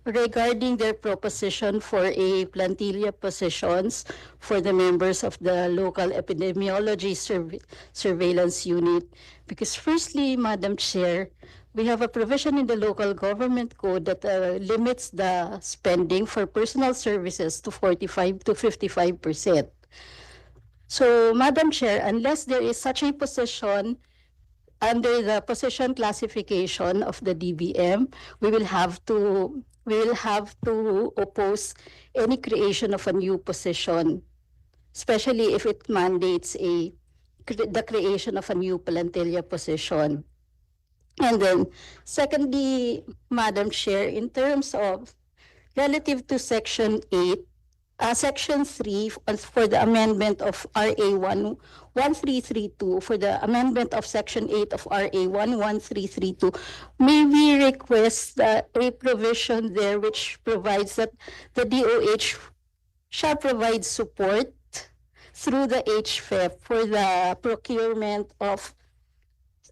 regarding their proposition for a plantilla positions for the members of the local epidemiology surveillance unit. Because firstly, Madam Chair, we have a provision in the local government code that limits the spending for personal services to 45 to 55%. So, Madam Chair, unless there is such a position under the position classification of the DBM, we will have to oppose any creation of a new position, especially if it mandates the creation of a new plantilla position. And then, secondly, Madam Chair, in terms of relative to Section 8, Section 3 for the amendment of RA 1332, for the amendment of Section 8 of RA 11332, may we request a provision there which provides that the DOH shall provide support through the HFEF for the procurement of,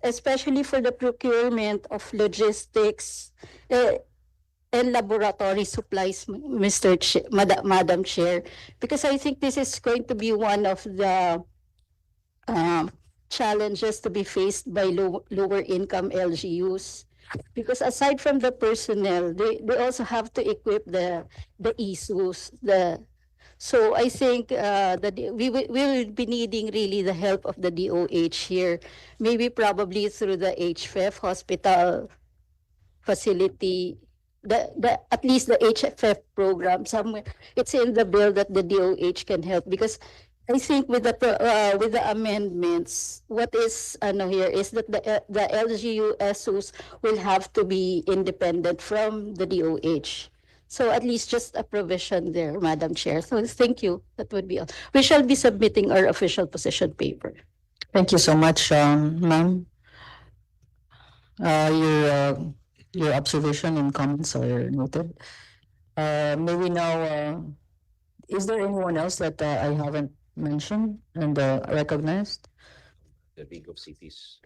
especially for the procurement of logistics and laboratory supplies, Madam Chair, because I think this is going to be one of the challenges to be faced by lower income LGUs. Because aside from the personnel, they also have to equip the ISUs. So I think we will be needing really the help of the DOH here, maybe probably through the HFEF hospital facility, at least the HFF program somewhere. It's in the bill that the DOH can help, because I think with the amendments, what is here is that the LGU SUs will have to be independent from the DOH. So at least just a provision there, Madam Chair. So thank you. That would be all. We shall be submitting our official position paper. Thank you so much, ma'am. Your observation and comments are noted. May we now, is there anyone else that I haven't mentioned and recognized? The League of Cities,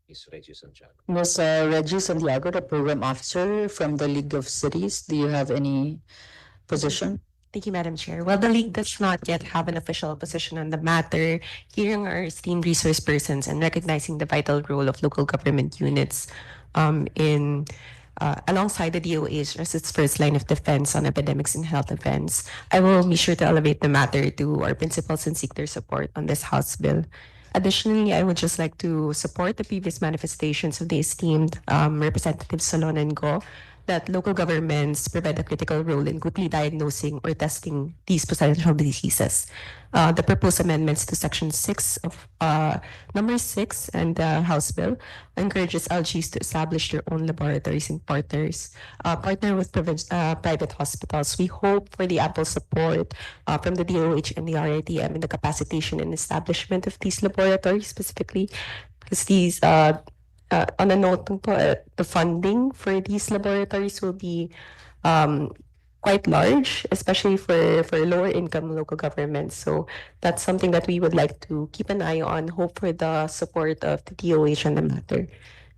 Ms. Reggie Santiago. Ms. Reggie Santiago, the Program Officer from the League of Cities. Do you have any position? Thank you, Madam Chair. Well, the League does not yet have an official position on the matter. Hearing our esteemed resource persons and recognizing the vital role of local government units alongside the DOH as its first line of defense on epidemics and health events, I will be sure to elevate the matter to our principals and seek their support on this House bill. Additionally, I would just like to support the previous manifestations of the esteemed Representative Solon and Go that local governments provide a critical role in quickly diagnosing or testing these potential diseases. The proposed amendments to Section 6 of Number 6 and the House Bill encourages LGs to establish their own laboratories and partner with private hospitals. We hope for the ample support from the DOH and the RITM in the capacitation and establishment of these laboratories specifically, because these on a note po, the funding for these laboratories will be quite large, especially for lower income local governments. So that's something that we would like to keep an eye on, hope for the support of the DOH on the matter.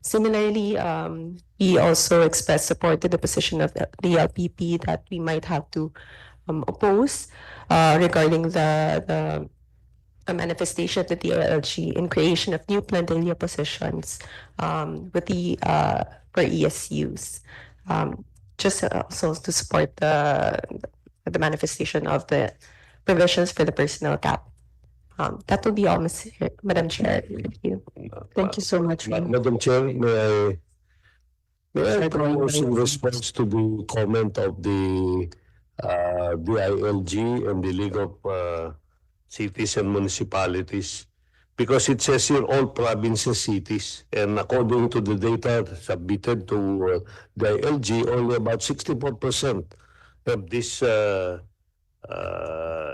Similarly, we also express support to the position of the LPP that we might have to oppose regarding the manifestation of the DILG in creation of new plantilia positions with the for ESUs. Just also to support the manifestation of the provisions for the personnel cap. That will be all, Madam Chair. Thank you. Thank you so much, ma'am. Madam Chair, may I propose in response to the comment of the DILG and the League of Cities and Municipalities, because it says here all provinces, cities, and according to the data submitted to the DILG, only about 64% of this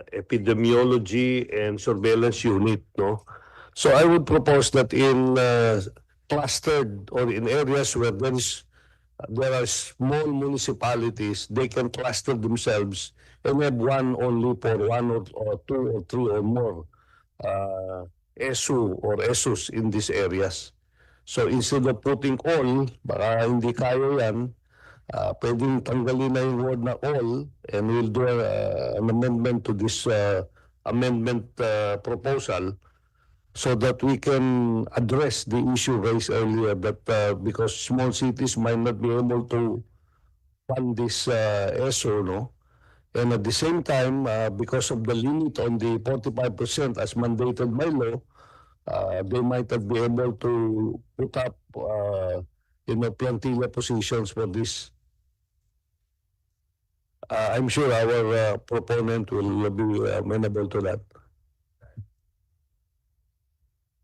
epidemiology and surveillance unit, no? So I would propose that in clustered or in areas where there are small municipalities, they can cluster themselves and have one only for one or two or three or more ESU or ESUs in these areas. So instead of putting all, baka hindi kaya yan, pwedeng tanggalin na yung word na all, and we'll do an amendment to this amendment proposal so that we can address the issue raised earlier that because small cities might not be able to fund this ESO, no? And at the same time, because of the limit on the 45% as mandated by law, they might not be able to put up plantilla positions for this. I'm sure our proponent will be amenable to that.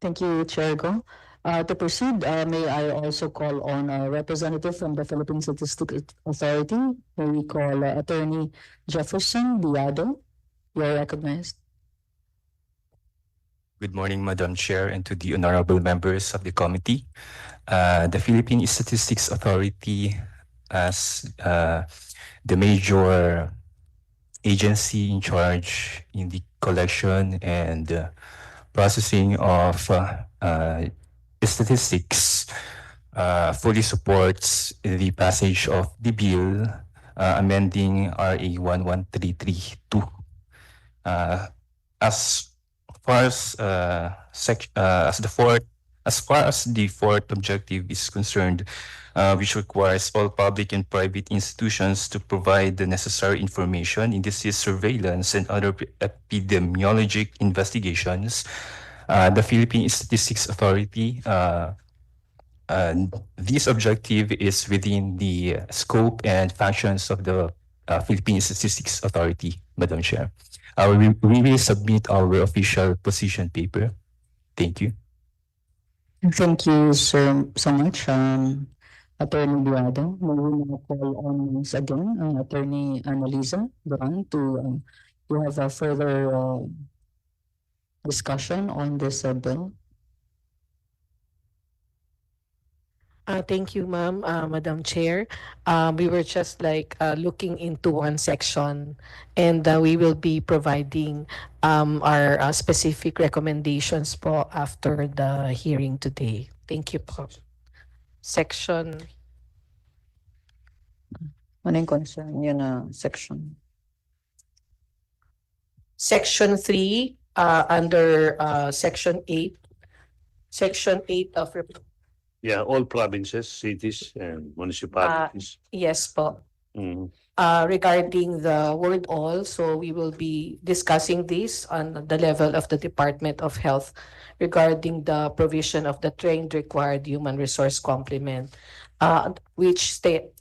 Thank you, Chair Go. To proceed, may I also call on a representative from the Philippine Statistics Authority. May we call Attorney Jefferson Diado. You are recognized. Good morning, Madam Chair, and to the honorable members of the committee. The Philippine Statistics Authority, as the major agency in charge in the collection and processing of statistics, fully supports the passage of the bill amending RA 11332. As far as the fourth objective is concerned, which requires all public and private institutions to provide the necessary information in disease surveillance and other epidemiologic investigations, the Philippine Statistics Authority, this objective is within the scope and functions of the Philippine Statistics Authority, Madam Chair. We will submit our official position paper. Thank you. Thank you, sir, so much, Attorney Diado. May we now call on once again Attorney Annalisa Duran to have a further discussion on this bill. Thank you, ma'am, Madam Chair. We were just looking into one section, and we will be providing our specific recommendations po after the hearing today. Thank you po. Section. Ano yung concern yun na section? Section 3, under Section 8. Section 8 of... Yeah, all provinces, cities, and municipalities. Yes po. regarding the word all. So we will be discussing this on the level of the Department of Health regarding the provision of the trained required human resource complement, which state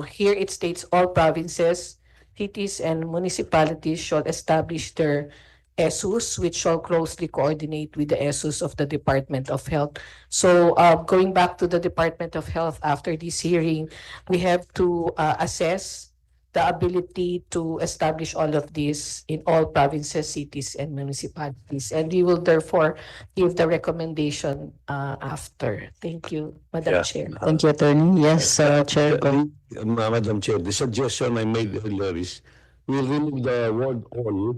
here it states all provinces, cities, and municipalities shall establish their ESUs, which shall closely coordinate with the ESUs of the Department of Health. So going back to the Department of Health after this hearing, we have to assess the ability to establish all of this in all provinces, cities, and municipalities. And we will therefore give the recommendation after. Thank you, Madam Yeah. Chair. Thank you, Attorney. Yes, Chair. Go. Madam Chair, the suggestion I made earlier is we'll remove the word all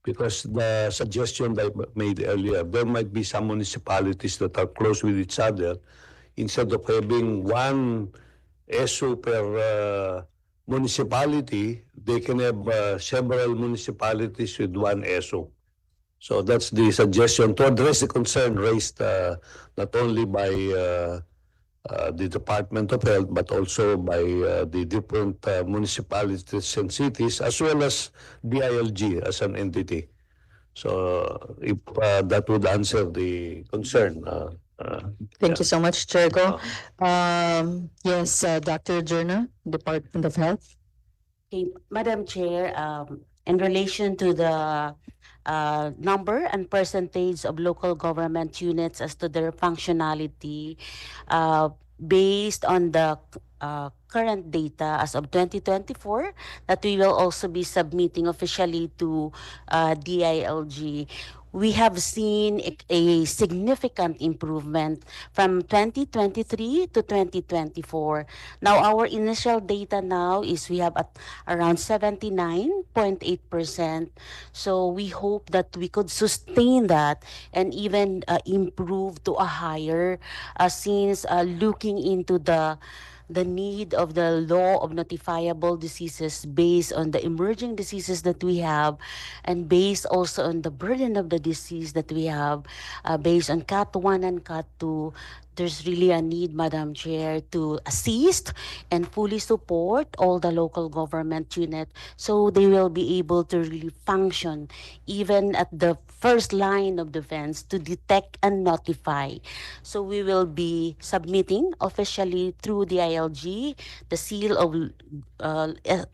because the suggestion that I made earlier, there might be some municipalities that are close with each other. Instead of having one ESO per municipality, they can have several municipalities with one ESO. So that's the suggestion to address the concern raised not only by the Department of Health, but also by the different municipalities and cities, as well as DILG as an entity. So if that would answer the concern. Thank you so much, Chair Go. Yes, Dr. Jerna, Department of Health. Okay, Madam Chair, in relation to the number and percentage of local government units as to their functionality, based on the current data as of 2024 that we will also be submitting officially to DILG, we have seen a significant improvement from 2023 to 2024. Now, our initial data now is we have at around 79.8%. So we hope that we could sustain that and even improve to a higher since looking into the need of the law of notifiable diseases based on the emerging diseases that we have and based also on the burden of the disease that we have based on CAT 1 and CAT 2. There's really a need, Madam Chair, to assist and fully support all the local government unit so they will be able to really function even at the first line of defense to detect and notify. So we will be submitting officially through the ILG the seal of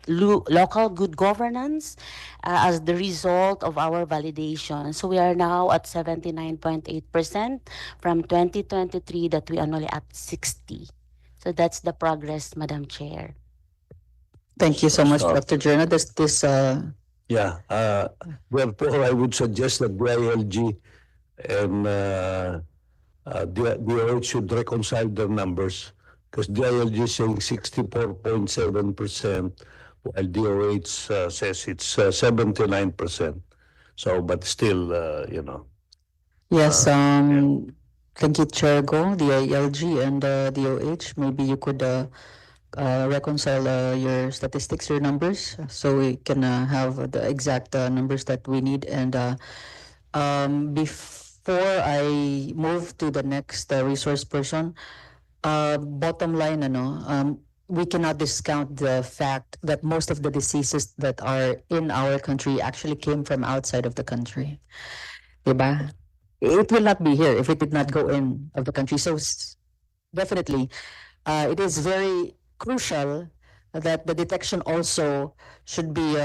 local good governance as the result of our validation. So we are now at 79.8% from 2023 that we are only at 60. So that's the progress, Madam Chair. Thank you so much, Dr. Jerna. Yeah, therefore I would suggest that DILG and DOH should reconcile their numbers because DILG is saying 64.7%, while DOH says it's 79%. So, but still, Yes, thank you, Chair Go, DILG and DOH. Maybe you could reconcile your statistics, your numbers, so we can have the exact numbers that we need. And before I move to the next resource person, bottom line, we cannot discount the fact that most of the diseases that are in our country actually came from outside of the country. Diba? It will not be here if it did not go in of the country. So definitely, it is very crucial that the detection also should be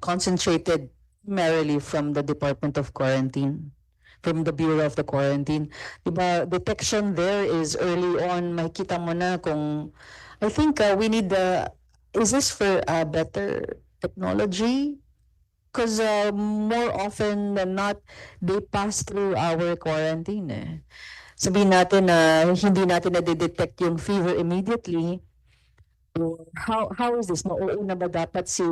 concentrated primarily from the Department of Quarantine, from the Bureau of the Quarantine. Diba, detection there is early on. Makita mo na kung, I think we need is this for better technology? Because more often than not, they pass through our quarantine. Sabihin natin na hindi natin na-detect yung fever immediately. How is this? Mauuna ba dapat si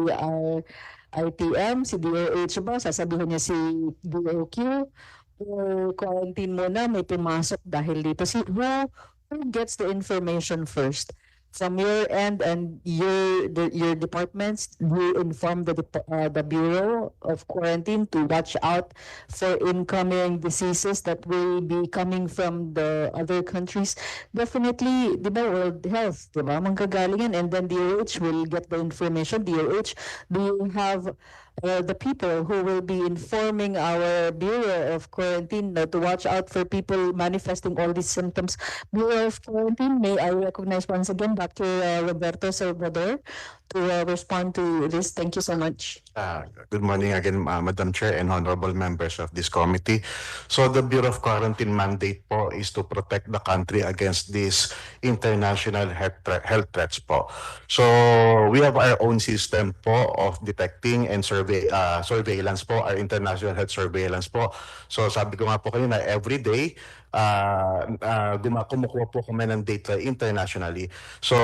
RTM, si DOH ba? Sasabihin niya si DOQ? Or quarantine muna, may pumasok dahil dito. Who gets the information first? from your end and your departments, do you inform the Bureau of Quarantine to watch out for incoming diseases that will be coming from the other countries? Definitely, di ba, World Health, di ba, manggagaling yan, and then DOH will get the information. DOH, do you have the people who will be informing our Bureau of Quarantine to watch out for people manifesting all these symptoms? Bureau of Quarantine, may I recognize once again Dr. Roberto Salvador to respond to this. Thank you so much. Good morning again, Madam Chair and honorable members of this committee. So the Bureau of Quarantine mandate po is to protect the country against these international health threats po. So we have our own system po of detecting and surveillance po, our international health surveillance po. So sabi ko nga po kayo na every day, kumukuha po kami ng data internationally. So,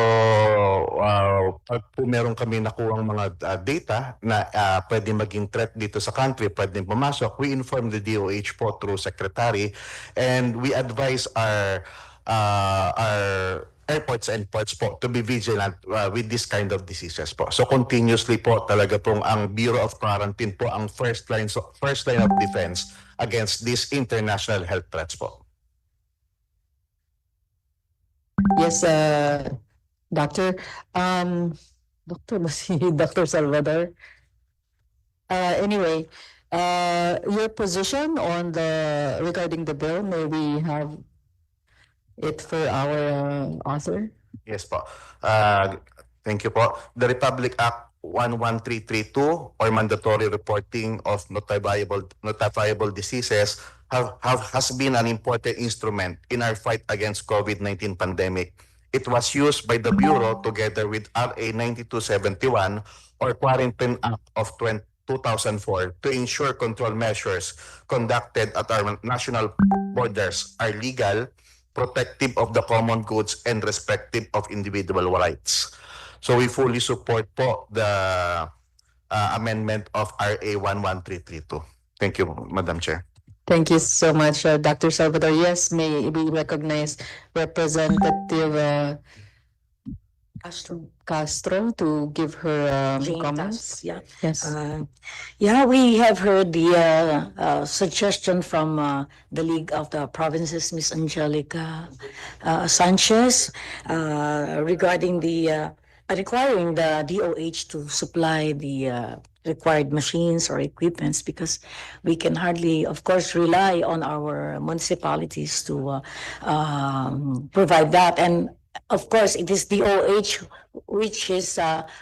pag po meron kami nakuhang mga data na pwede maging threat dito sa country, pwede pumasok, we inform the DOH po through secretary, and we advise our airports and ports po to be vigilant with this kind of diseases po. So continuously po talaga pong ang Bureau of Quarantine po ang first line of defense against these international health threats po. Yes, Doctor. Doctor ba si Dr. Salvador? Anyway, your position on regarding the bill, may we have it for our author? Yes po. Thank you po. The Republic Act 11332 or mandatory reporting of notifiable diseases has been an important instrument in our fight against COVID-19 pandemic. It was used by the Bureau together with RA 9271 or Quarantine Act of 2004 to ensure control measures conducted at our national borders are legal, protective of the common goods, and respective of individual rights. So we fully support po the amendment of RA 11332. Thank you, Madam Chair. Thank you so much, Dr. Salvador. Yes, may we recognize Representative Castro to give her comments. Yeah. Yes. Yeah, we have heard the suggestion from the League of the Provinces, Ms. Angelica Sanchez, regarding the requiring the DOH to supply the required machines or equipments, because we can hardly, of course, rely on our municipalities to provide that. And of course, it is DOH which is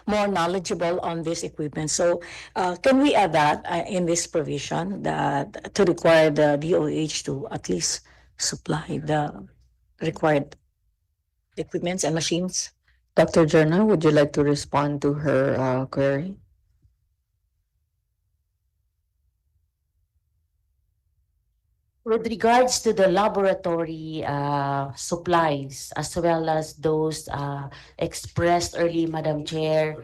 more knowledgeable on this equipment. So can we add that in this provision, that to require the DOH to at least supply the required equipments and machines? Dr. Jerna, would you like to respond to her query? With regards to the laboratory supplies, as well as those expressed early, Madam Chair,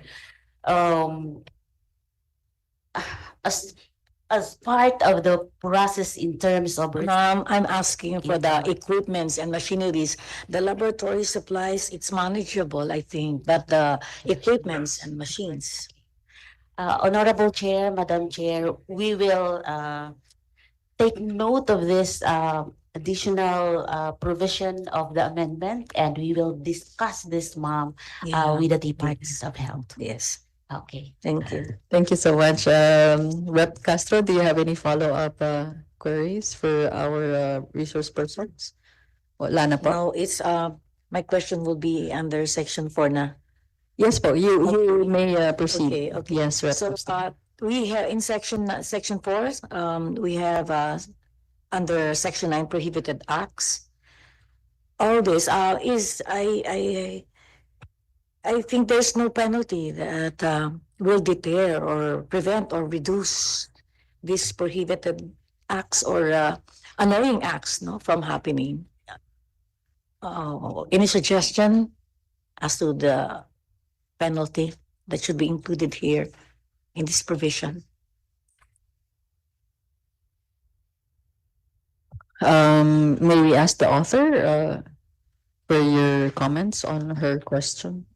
as part of the process in terms of I'm asking for the equipments and machineries. The laboratory supplies, it's manageable, I think, but the equipments and machines. Honorable Chair, Madam Chair, we will take note of this additional provision of the amendment, and we will discuss this, ma'am, with the Department of Health. Yes. Okay. Thank you. Thank you so much. Rep Castro, do you have any follow-up queries for our resource persons? Wala na po. No, it's my question will be under section 4 na. Yes po, you may proceed. Okay, okay. Yes, Rep. So we have in section 4, we have under section 9 prohibited acts. All this is I think there's no penalty that will deter or prevent or reduce these prohibited acts or annoying acts, no, from happening. Any suggestion as to the penalty that should be included here in this provision? May we ask the author? for your comments on her question.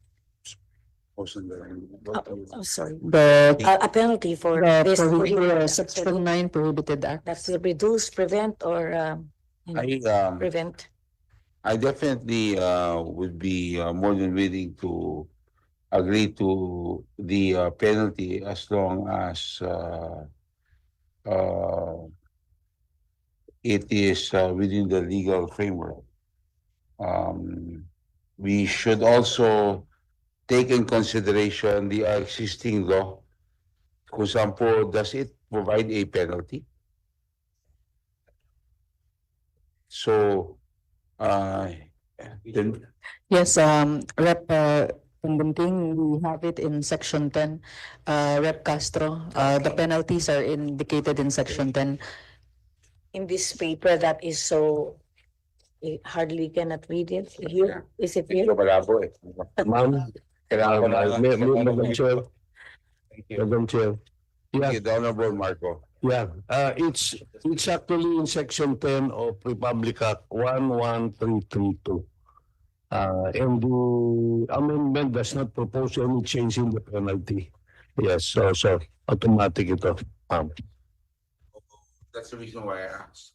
Oh, sorry. The A penalty for the this prohibited, Section 9 prohibited act. that will reduce, prevent, or prevent. I definitely would be more than willing to agree to the penalty as long as it is within the legal framework. We should also take in consideration the existing law. Kung saan po, does it provide a penalty? So, then Yes, Rep. Pumbunting, we have it in Section 10. Rep. Castro, the penalties are indicated in Section 10. In this paper that is so hardly cannot read it. Here, is it here? medyo malabo eh. Ma'am, Kailangan ko na Madam Chair. Madam Chair. Thank you, the Honorable Marco. Yeah, it's actually in Section 10 of Republic Act 11332. And the amendment does not propose any change in the penalty. Yes, so automatic ito. That's the reason why I asked.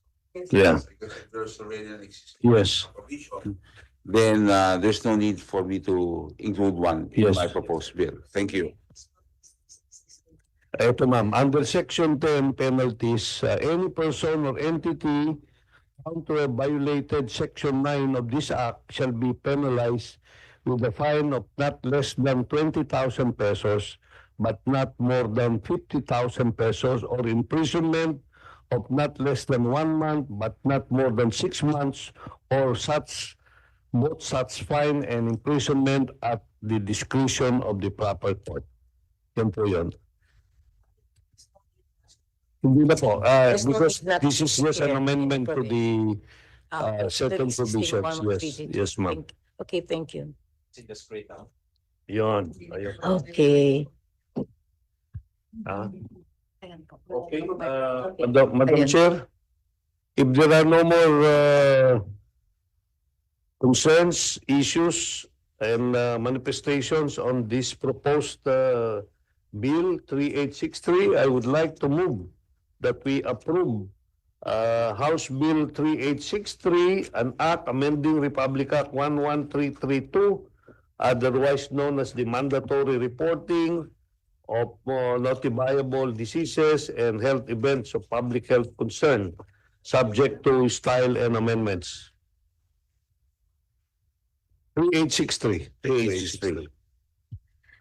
Yeah. Because if there's already an existing Yes. provision, then there's no need for me to include one in Yes. my proposed bill. Thank you. Ito ma'am, under Section 10 penalties, any person or entity found to have violated Section 9 of this Act shall be penalized with a fine of not less than 20,000 pesos, but not more than 50,000 pesos, or imprisonment of not less than 1 month, but not more than 6 months, or both such fine and imprisonment at the discretion of the proper court. Yan po yun. Hindi na po, because this is just an amendment to the certain provisions. Yes, ma'am. Okay, thank you. Yun. Okay. Okay, Madam Chair, if there are no more concerns, issues, and manifestations on this proposed Bill 3863, I would like to move that we approve House Bill 3863, an act amending Republic Act 11332, otherwise known as the mandatory reporting of notifiable diseases and health events of public health concern, subject to style and amendments. 3863.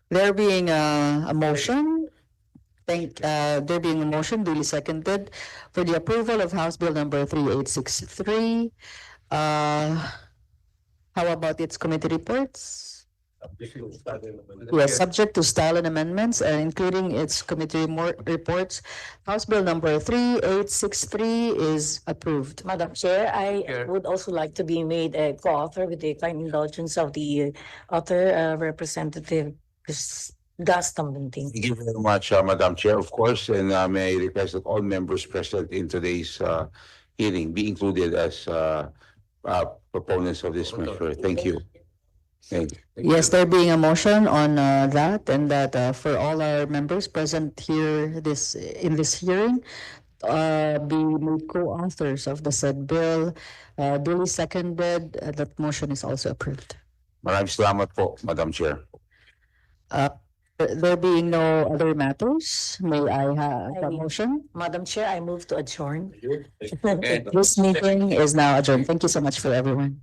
There being a motion, there being a motion duly seconded for the approval of House Bill number 3863. How about its committee reports? Yes, subject to style and amendments, including its committee reports. House Bill number 3863 is approved. Madam Chair, I would also like to be made a co-author with the kind indulgence of the author, Representative Gaston. Thank you very much, Madam Chair, of course, and may I request that all members present in today's hearing be included as proponents of this measure. Thank you. Yes, there being a motion on that, and that for all our members present here in this hearing, be made co-authors of the said bill, duly seconded, that motion is also approved. Maraming salamat po, Madam Chair. There being no other matters, may I have a motion? Madam Chair, I move to adjourn. This meeting is now adjourned. Thank you so much for everyone.